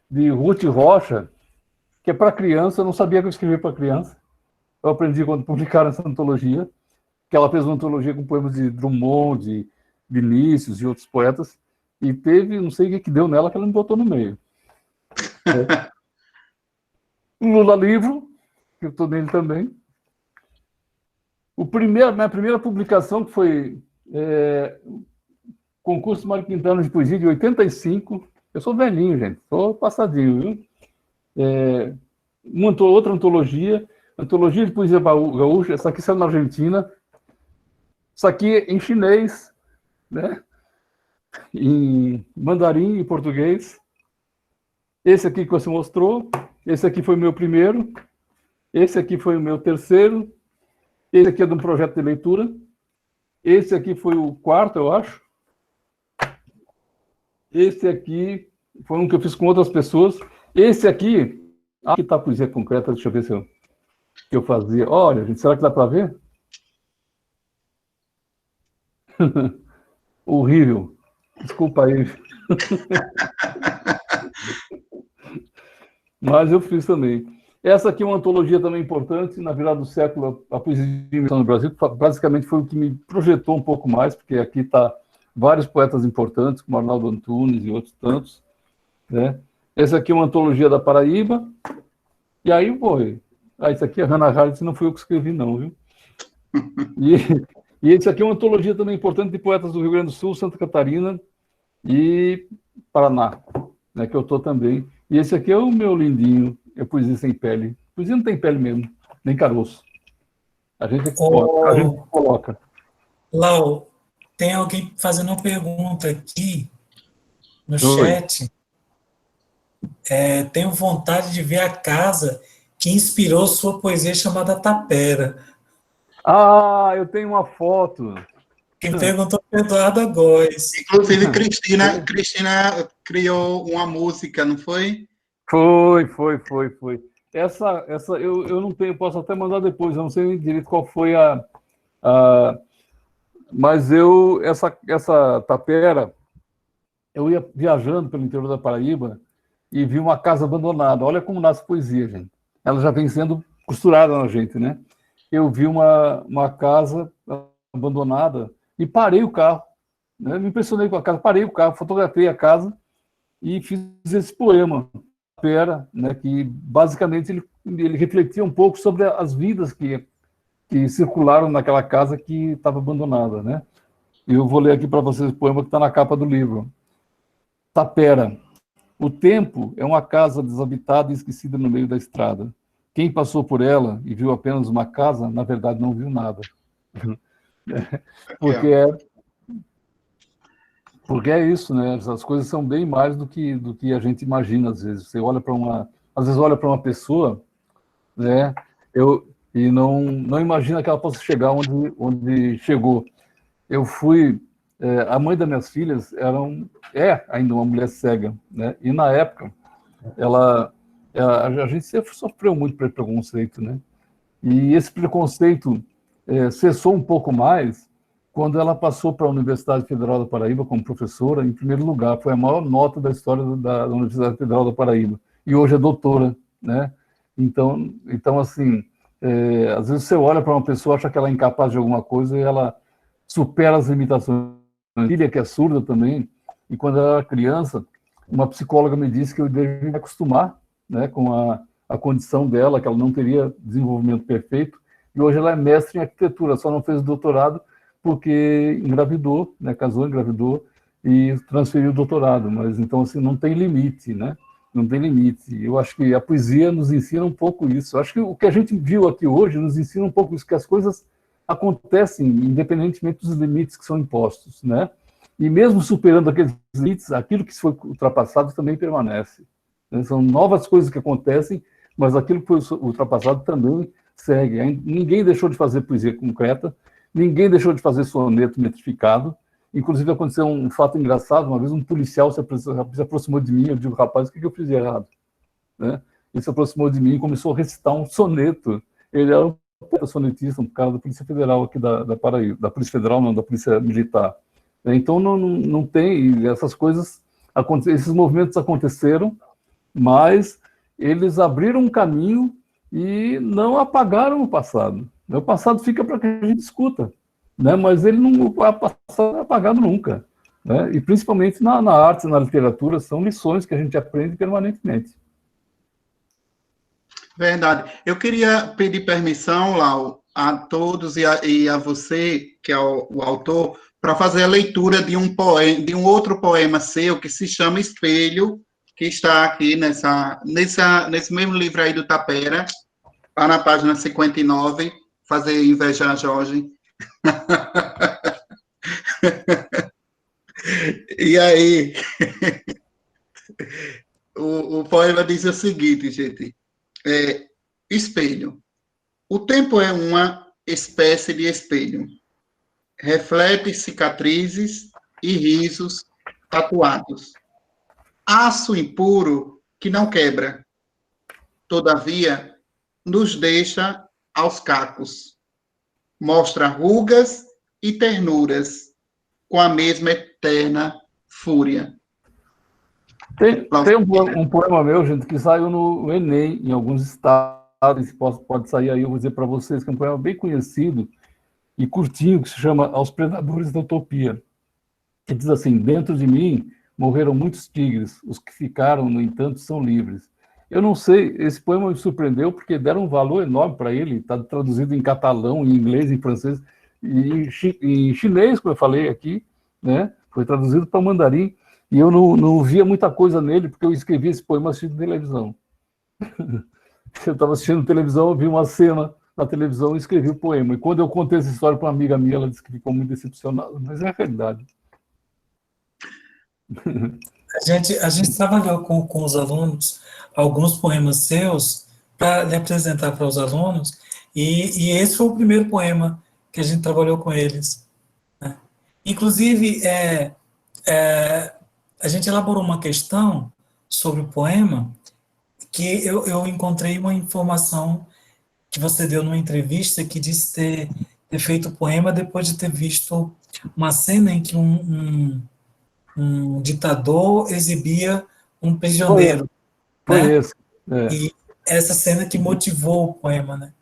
de Ruth Rocha, que é para criança. Eu não sabia que eu escrevia para criança. Eu aprendi quando publicaram essa antologia, que ela fez uma antologia com poemas de Drummond, de Vinícius e outros poetas, e teve, não sei o que deu nela, que ela me botou no meio. Lula Livro, que eu estou nele também. Minha primeira publicação, que foi Concurso Mário Quintana de Poesia, de 85. Eu sou velhinho, gente, sou passadinho, viu? Outra antologia, Antologia de Poesia Gaúcha, essa aqui saiu na Argentina. Isso aqui em chinês, né? Em mandarim e português. Esse aqui que você mostrou, esse aqui foi o meu primeiro, esse aqui foi o meu terceiro, esse aqui é de um projeto de leitura, esse aqui foi o quarto, eu acho. Esse aqui foi um que eu fiz com outras pessoas. Esse aqui, aqui está a poesia concreta, deixa eu ver se eu fazia. Olha, gente, será que dá para ver? Horrível. Desculpa aí. Mas eu fiz também. Essa aqui é uma antologia também importante. Na virada do século, a poesia de imitação no Brasil, basicamente foi o que me projetou um pouco mais, porque aqui está vários poetas importantes, como Arnaldo Antunes e outros tantos. Né? Essa aqui é uma antologia da Paraíba. E aí foi. Isso aqui é Hannah Arendt, não fui eu que escrevi, não, viu? E esse aqui é uma antologia também importante de poetas do Rio Grande do Sul, Santa Catarina e Paraná, né, que eu estou também. E esse aqui é o meu lindinho, é Poesia Sem Pele. Poesia não tem pele mesmo, nem caroço. A gente coloca. Lau, tem alguém fazendo uma pergunta aqui no chat. Tenho vontade de ver a casa que inspirou sua poesia chamada Tapera. Ah, eu tenho uma foto. Quem perguntou foi Eduarda Góes. Inclusive, Cristina criou uma música, não foi? Foi. Essa eu não tenho, posso até mandar depois, eu não sei direito qual foi mas essa tapera, eu ia viajando pelo interior da Paraíba e vi uma casa abandonada. Olha como nasce poesia, gente. Ela já vem sendo costurada na gente, né? Eu vi uma casa abandonada e parei o carro, né? Me impressionei com a casa, parei o carro, fotografei a casa e fiz esse poema, Tapera, né? Que basicamente ele refletia um pouco sobre as vidas que circularam naquela casa que estava abandonada, né? Eu vou ler aqui para vocês o poema que está na capa do livro. Tapera. O tempo é uma casa desabitada e esquecida no meio da estrada. Quem passou por ela e viu apenas uma casa, na verdade, não viu nada. Porque é isso, né? As coisas são bem mais do que a gente imagina, às vezes. Você olha para uma pessoa, né? E não imagina que ela possa chegar onde chegou. Eu fui... a mãe das minhas filhas é ainda uma mulher cega, né? E na época, a gente sempre sofreu muito preconceito, né? E esse preconceito cessou um pouco mais quando ela passou para a Universidade Federal da Paraíba como professora, em primeiro lugar. Foi a maior nota da história da Universidade Federal da Paraíba. E hoje é doutora, né? Então assim, às vezes você olha para uma pessoa, acha que ela é incapaz de alguma coisa e ela supera as limitações. Minha filha, que é surda também, E quando eu era criança, uma psicóloga me disse que eu devia me acostumar, né, com a condição dela, que ela não teria desenvolvimento perfeito, e hoje ela é mestre em arquitetura, só não fez doutorado porque engravidou, né, casou, engravidou e transferiu o doutorado, mas então assim, não tem limite, né? Não tem limite. Eu acho que a poesia nos ensina um pouco isso. Eu acho que o que a gente viu aqui hoje nos ensina um pouco isso, que as coisas acontecem independentemente dos limites que são impostos, né? E mesmo superando aqueles limites, aquilo que foi ultrapassado também permanece. Né? São novas coisas que acontecem, mas aquilo que foi ultrapassado também segue. Ninguém deixou de fazer poesia concreta, ninguém deixou de fazer soneto metrificado. Inclusive, aconteceu um fato engraçado. Uma vez um policial se aproximou de mim, eu digo, rapaz, o que eu fiz de errado? Né? Ele se aproximou de mim e começou a recitar um soneto. Ele era um sonetista, um cara da Polícia Federal aqui da Paraíba, da Polícia Federal, não, da Polícia Militar. Então, não tem essas coisas, esses movimentos aconteceram, mas eles abriram um caminho e não apagaram o passado. O passado fica para que a gente escuta, né? Mas ele não vai passar apagado nunca. Né? E principalmente na arte, na literatura, são lições que a gente aprende permanentemente. Verdade. Eu queria pedir permissão, Lau, a todos e a você, que é o autor, para fazer a leitura de um poema, de um outro poema seu que se chama Espelho, que está aqui nesse mesmo livro aí do Tapera, lá na página 59, fazer inveja a Jorge. E aí, o poema diz o seguinte, gente, espelho. O tempo é uma espécie de espelho. Reflete cicatrizes e risos tatuados. Aço impuro que não quebra. Todavia, nos deixa aos cacos. Mostra rugas e ternuras com a mesma eterna fúria. Tem um poema meu, gente, que saiu no Enem, em alguns estados, pode sair aí, eu vou dizer para vocês, que é um poema bem conhecido e curtinho, que se chama Aos Predadores da Utopia, que diz assim: dentro de mim morreram muitos tigres, os que ficaram, no entanto, são livres. Eu não sei, esse poema me surpreendeu porque deram um valor enorme para ele, está traduzido em catalão, em inglês, em francês, e em chinês, como eu falei aqui, né? Foi traduzido para mandarim, e eu não via muita coisa nele, porque eu escrevi esse poema assistindo televisão. Eu estava assistindo televisão, eu vi uma cena na televisão e escrevi o poema. E quando eu contei essa história para uma amiga minha, ela disse que ficou muito decepcionada, mas é a realidade. A gente trabalhou com os alunos alguns poemas seus para lhe apresentar para os alunos, e esse foi o primeiro poema que a gente trabalhou com eles. Né? Inclusive, a gente elaborou uma questão sobre o poema, que eu encontrei uma informação que você deu numa entrevista, que disse ter feito o poema depois de ter visto uma cena em que um ditador exibia um prisioneiro. Foi né? esse. E essa cena que motivou o poema, né?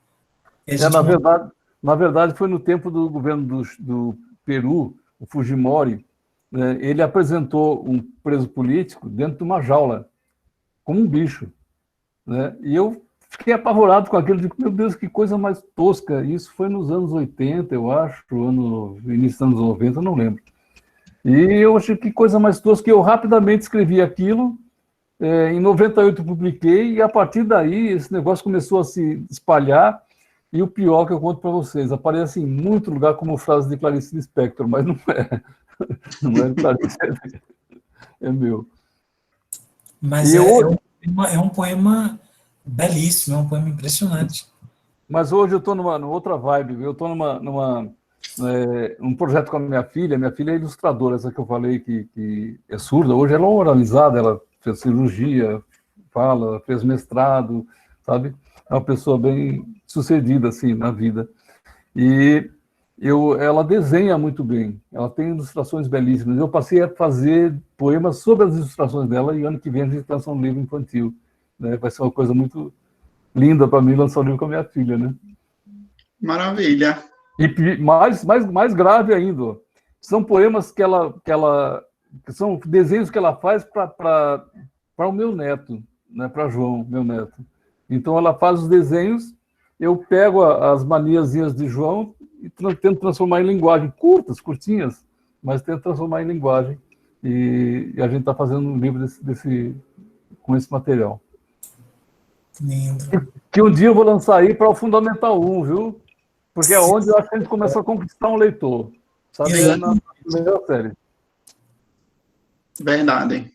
Na verdade, foi no tempo do governo do Peru, o Fujimori, né? Ele apresentou um preso político dentro de uma jaula, como um bicho. Né? E eu fiquei apavorado com aquilo, digo, meu Deus, que coisa mais tosca. Isso foi nos anos 80, eu acho, início dos anos 90, não lembro. E eu achei que coisa mais tosca, que eu rapidamente escrevi aquilo, em 98 publiquei, e a partir daí esse negócio começou a se espalhar, e o pior que eu conto para vocês, aparece em muito lugar como frase de Clarice Lispector, mas não é. Não é Clarice, é meu. Mas é um poema belíssimo, é um poema impressionante. Mas hoje eu estou numa outra vibe, eu estou um projeto com a minha filha é ilustradora, essa que eu falei que é surda, hoje ela é oralizada, ela fez cirurgia, fez mestrado, sabe? É uma pessoa bem sucedida, assim, na vida. E ela desenha muito bem, ela tem ilustrações belíssimas. Eu passei a fazer poemas sobre as ilustrações dela, e ano que vem a gente lança um livro infantil. Né? Vai ser uma coisa muito linda para mim lançar um livro com a minha filha, né? Maravilha. E mais grave ainda, são poemas que ela que são desenhos que ela faz para o meu neto, né, para João, meu neto. Então, ela faz os desenhos, eu pego as maniazinhas de João e tento transformar em linguagem, curtinhas, mas tento transformar em linguagem. E a gente está fazendo um livro com esse material. Lindo. Que um dia eu vou lançar aí para o Fundamental 1, viu? Porque é onde eu acho que a gente começa a conquistar um leitor. Sabe? É na primeira série. Verdade.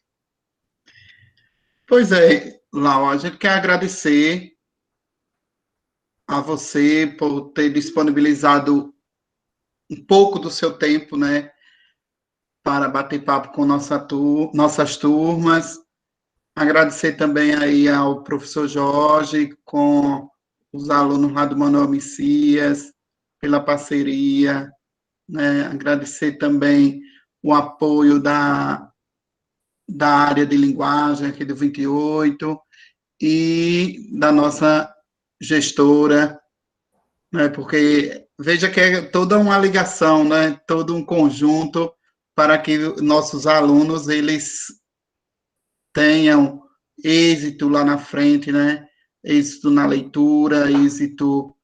Pois é, Lau, a gente quer agradecer a você por ter disponibilizado um pouco do seu tempo, né, para bater papo com nossas turmas. Agradecer também aí ao professor Jorge, com os alunos lá do Manuel Messias, pela parceria, né? Agradecer também o apoio da área de linguagem aqui do 28 e da nossa gestora, né? Porque veja que é toda uma ligação, né? Todo um conjunto para que nossos alunos eles tenham êxito lá na frente, né? Êxito na leitura, êxito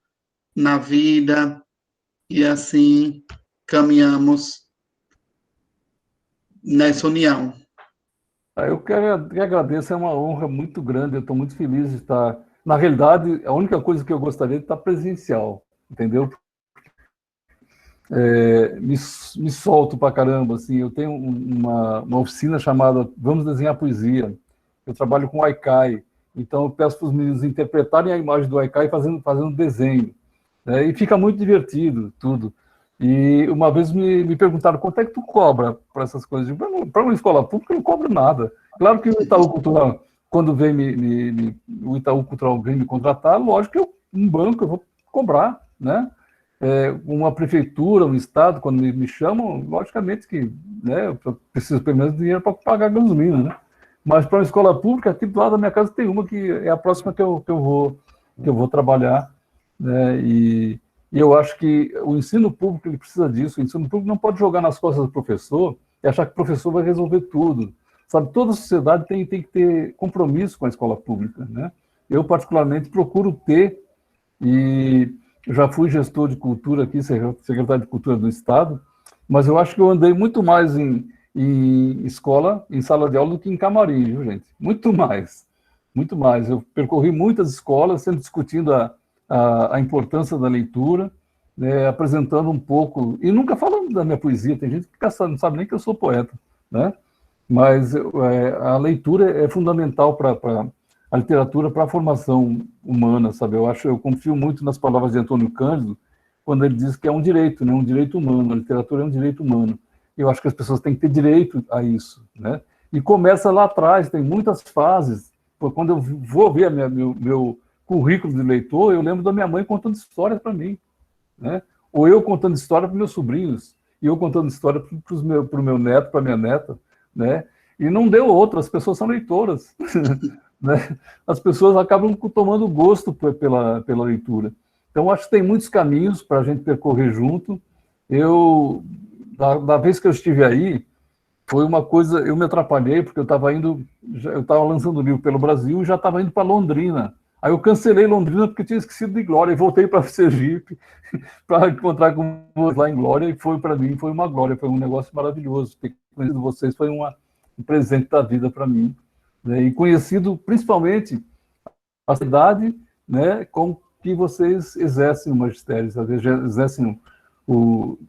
na vida, e assim caminhamos nessa união. Eu que agradeço, é uma honra muito grande, eu estou muito feliz de estar... Na realidade, a única coisa que eu gostaria de estar presencial, entendeu? Me solto pra caramba, assim, eu tenho uma oficina chamada Vamos Desenhar Poesia, eu trabalho com Haikai, então eu peço para os meninos interpretarem a imagem do Haikai fazendo desenho, né? E fica muito divertido, tudo. E uma vez me perguntaram quanto é que tu cobra para essas coisas. Para uma escola pública eu não cobro nada. Claro que o Itaú Cultural, quando vem o Itaú Cultural vem me contratar, lógico que um banco eu vou cobrar, né? Uma prefeitura, um estado, quando me chamam, logicamente que, né, eu preciso pelo menos de dinheiro para pagar a gasolina, né? Mas para uma escola pública, aqui do lado da minha casa tem uma que é a próxima que eu vou trabalhar, né? E eu acho que o ensino público ele precisa disso. O ensino público não pode jogar nas costas do professor e achar que o professor vai resolver tudo. Sabe, toda a sociedade tem que ter compromisso com a escola pública, né? Eu, particularmente, procuro ter, e já fui gestor de cultura aqui, secretário de cultura do Estado, mas eu acho que eu andei muito mais em escola, em sala de aula, do que em camarim, viu, gente? Muito mais, muito mais. Eu percorri muitas escolas, sempre discutindo a importância da leitura, né, apresentando um pouco, e nunca falando da minha poesia, tem gente que não sabe nem que eu sou poeta, né? Mas a leitura é fundamental para a literatura, para a formação humana, sabe? Eu confio muito nas palavras de Antônio Cândido, quando ele diz que é um direito, né? Um direito humano, a literatura é um direito humano. Eu acho que as pessoas têm que ter direito a isso, né? E começa lá atrás, tem muitas fases. Quando eu vou ver meu currículo de leitor, eu lembro da minha mãe contando histórias para mim, né? Ou eu contando história para meus sobrinhos, e eu contando história para o meu neto, para minha neta, né? E não deu outra, as pessoas são leitoras, né? As pessoas acabam tomando gosto pela leitura. Então, acho que tem muitos caminhos para a gente percorrer junto. Da vez que eu estive aí, foi uma coisa, eu me atrapalhei, porque eu estava lançando o livro pelo Brasil e já estava indo para Londrina. Aí eu cancelei Londrina porque tinha esquecido de Glória, e voltei para Sergipe para encontrar com vocês lá em Glória, e para mim foi uma glória, foi um negócio maravilhoso. Ter conhecido vocês foi um presente da vida para mim, né? E conhecido principalmente a cidade, né, com que vocês exercem o magistério, exercem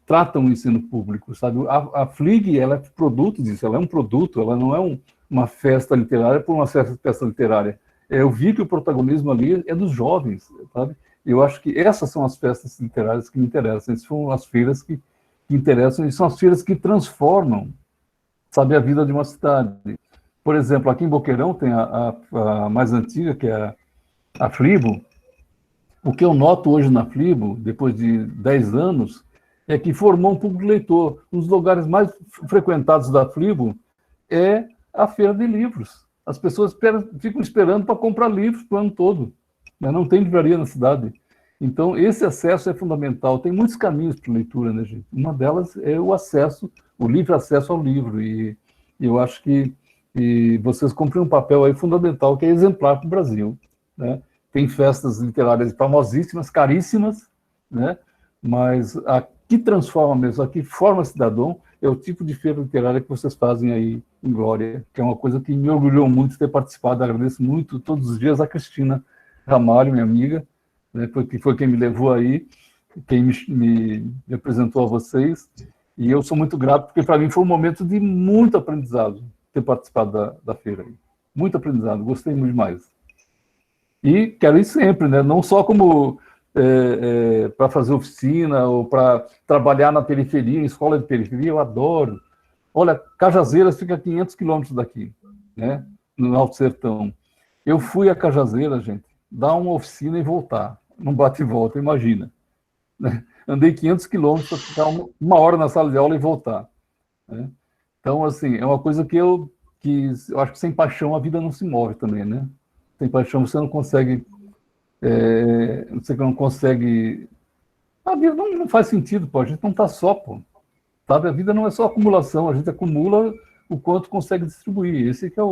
tratam o ensino público, sabe? A FLIG, ela é produto disso, ela é um produto, ela não é uma festa literária por uma festa literária. Eu vi que o protagonismo ali é dos jovens, sabe? Eu acho que essas são as festas literárias que me interessam, essas são as feiras que interessam, e são as feiras que transformam, sabe, a vida de uma cidade. Por exemplo, aqui em Boqueirão tem a mais antiga, que é a Flibo. O que eu noto hoje na Flibo, depois de 10 anos, é que formou um público leitor. Um dos lugares mais frequentados da Flibo é a feira de livros. As pessoas ficam esperando para comprar livros o ano todo, né? Não tem livraria na cidade. Então, esse acesso é fundamental. Tem muitos caminhos para leitura, né, gente? Uma delas é o livre acesso ao livro. E E eu acho que vocês cumprem um papel aí fundamental, que é exemplar para o Brasil, né? Tem festas literárias famosíssimas, caríssimas, né? Mas a que transforma mesmo, a que forma cidadão, é o tipo de feira literária que vocês fazem aí em Glória, que é uma coisa que me orgulhou muito de ter participado. Agradeço muito todos os dias a Cristina Ramalho, minha amiga, né? Porque foi quem me levou aí, quem me apresentou a vocês. E eu sou muito grato, porque para mim foi um momento de muito aprendizado ter participado da feira. Muito aprendizado, gostei muito demais. E quero ir sempre, né? Não só como para fazer oficina ou para trabalhar na periferia, em escola de periferia, eu adoro. Olha, Cajazeiras fica a 500 quilômetros daqui, né? No Alto Sertão. Eu fui a Cajazeiras, gente, dar uma oficina e voltar. Não bate e volta, imagina. Né? Andei 500 quilômetros para ficar uma hora na sala de aula e voltar. Né? Então, assim, é uma coisa que eu acho que sem paixão a vida não se move também, né? Sem paixão você não consegue... você não consegue... A vida não faz sentido, pô. A gente não está só, pô. Sabe? A vida não é só acumulação, a gente acumula o quanto consegue distribuir. Esse que é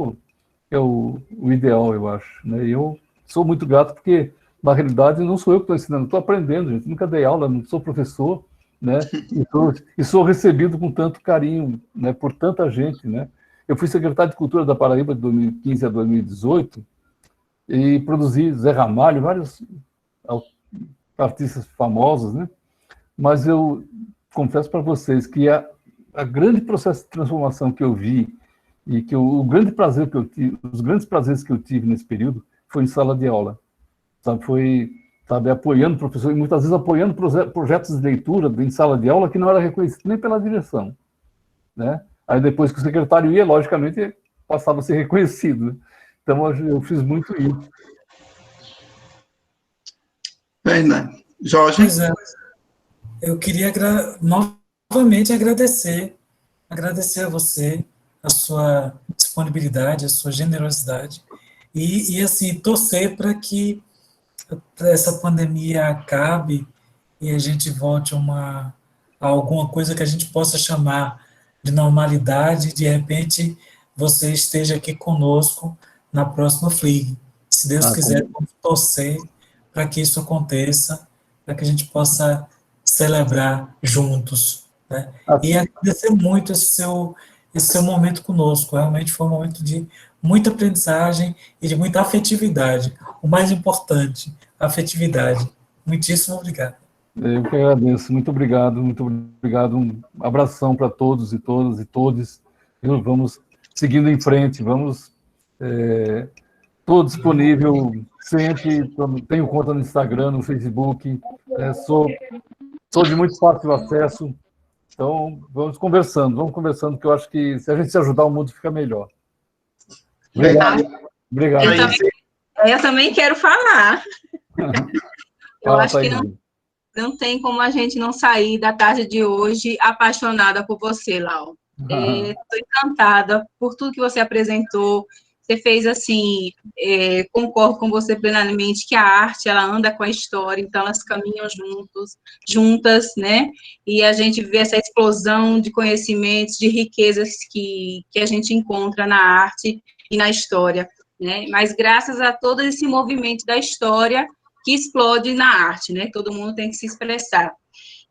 o ideal, eu acho. Né? E eu sou muito grato porque, na realidade, não sou eu que estou ensinando, estou aprendendo, gente. Nunca dei aula, não sou professor, né? E sou recebido com tanto carinho, né? Por tanta gente, né? Eu fui secretário de Cultura da Paraíba de 2015 a 2018 e produzi Zé Ramalho, vários artistas famosos, né? Mas eu confesso para vocês que a grande processo de transformação que eu vi e que o grande prazer que eu tive, os grandes prazeres que eu tive nesse período foi em sala de aula, sabe? Foi, sabe, apoiando o professor e muitas vezes apoiando projetos de leitura em sala de aula que não era reconhecido nem pela direção, né? Aí depois que o secretário ia, logicamente, passava a ser reconhecido, né? Então eu fiz muito isso. Verdade. Jorge? Pois é. Eu queria novamente agradecer a você, a sua disponibilidade, a sua generosidade e assim, torcer para que essa pandemia acabe e a gente volte a alguma coisa que a gente possa chamar de normalidade, de repente você esteja aqui conosco na próxima FLIG. Se Deus quiser, vamos torcer para que isso aconteça, para que a gente possa celebrar juntos, né? E agradecer muito esse seu momento conosco. Realmente foi um momento de muita aprendizagem e de muita afetividade. O mais importante, afetividade. Muitíssimo obrigado. Eu que agradeço. Muito obrigado, muito obrigado. Um abração para todos e todas e todos. Vamos seguindo em frente, vamos... Estou disponível sempre, tenho conta no Instagram, no Facebook, sou de muito fácil acesso, então vamos conversando, que eu acho que se a gente se ajudar, o mundo fica melhor. Obrigado. Obrigado. Eu também quero falar. Eu acho que não tem como a gente não sair da tarde de hoje apaixonada por você, Lau. Estou encantada por tudo que você apresentou. Você fez assim, concordo com você plenamente que a arte, ela anda com a história, então elas caminham juntas, né? E a gente vê essa explosão de conhecimentos, de riquezas que a gente encontra na arte e na história, né? Mas graças a todo esse movimento da história que explode na arte, né? Todo mundo tem que se expressar.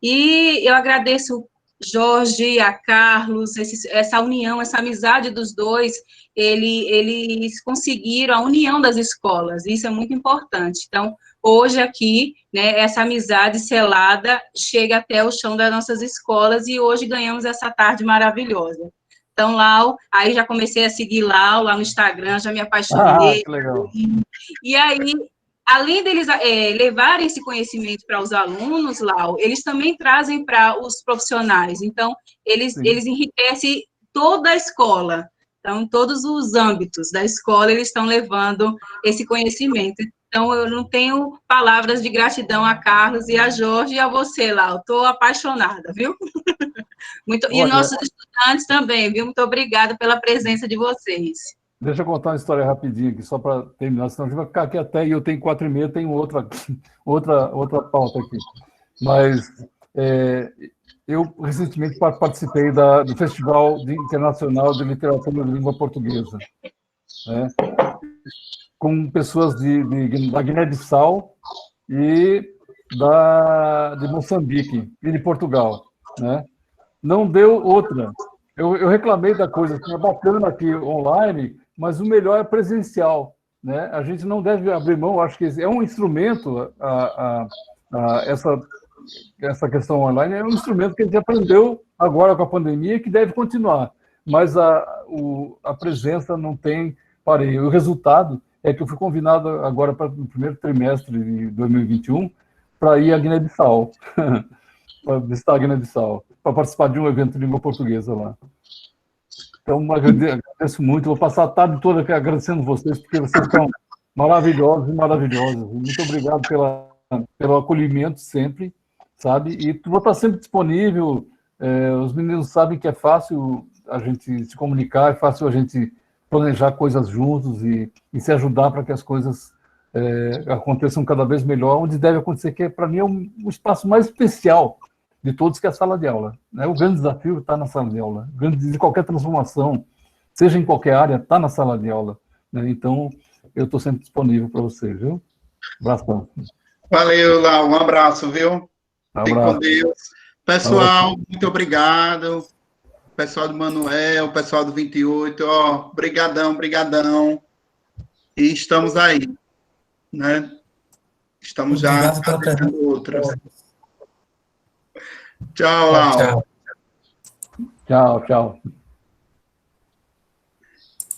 E eu agradeço Jorge, a Carlos, essa união, essa amizade dos dois, eles conseguiram a união das escolas, isso é muito importante. Então, hoje aqui, né, essa amizade selada chega até o chão das nossas escolas e hoje ganhamos essa tarde maravilhosa. Então, Lau, aí já comecei a seguir Lau lá no Instagram, já me apaixonei. Que legal. E aí, além deles levarem esse conhecimento para os alunos, Lau, eles também trazem para os profissionais. Então, eles enriquecem toda a escola. Então, em todos os âmbitos da escola, eles estão levando esse conhecimento. Então, eu não tenho palavras de gratidão a Carlos e a Jorge e a você, Lau. Estou apaixonada, viu? E nossos estudantes também, viu? Muito obrigada pela presença de vocês. Deixa eu contar uma história rapidinho aqui, só para terminar, senão a gente vai ficar aqui até, e eu tenho 4h30, tenho outra pauta aqui. Mas Eu, recentemente, participei do Festival Internacional de Literatura de Língua Portuguesa, né, com pessoas da Guiné-Bissau e de Moçambique e de Portugal, né? Não deu outra. Eu reclamei da coisa, assim, é bacana aqui online, mas o melhor é presencial, né? A gente não deve abrir mão, acho que é um instrumento, essa questão online é um instrumento que a gente aprendeu agora com a pandemia e que deve continuar, mas a presença não tem pareio. O resultado é que eu fui convidado agora para o primeiro trimestre de 2021 para ir à Guiné-Bissau, para visitar a Guiné-Bissau, para participar de um evento de língua portuguesa lá. Então, agradeço muito, vou passar a tarde toda agradecendo vocês, porque vocês são maravilhosos e maravilhosas. Muito obrigado pelo acolhimento sempre, sabe? E vou estar sempre disponível. Os meninos sabem que é fácil a gente se comunicar, é fácil a gente planejar coisas juntos e se ajudar para que as coisas aconteçam cada vez melhor, onde deve acontecer, que para mim é um espaço mais especial de todos, que é a sala de aula, né? O grande desafio está na sala de aula. O grande de qualquer transformação, seja em qualquer área, está na sala de aula, né? Então, eu estou sempre disponível para vocês, viu? Abração. Valeu, Lau. Um abraço, viu? Fique com Abraço. Deus. Pessoal, muito obrigado. Pessoal do Manuel, pessoal do 28, brigadão, brigadão. E estamos aí, né? Estamos já fazendo outras. Tchau, Lau. Tchau. Tchau, tchau.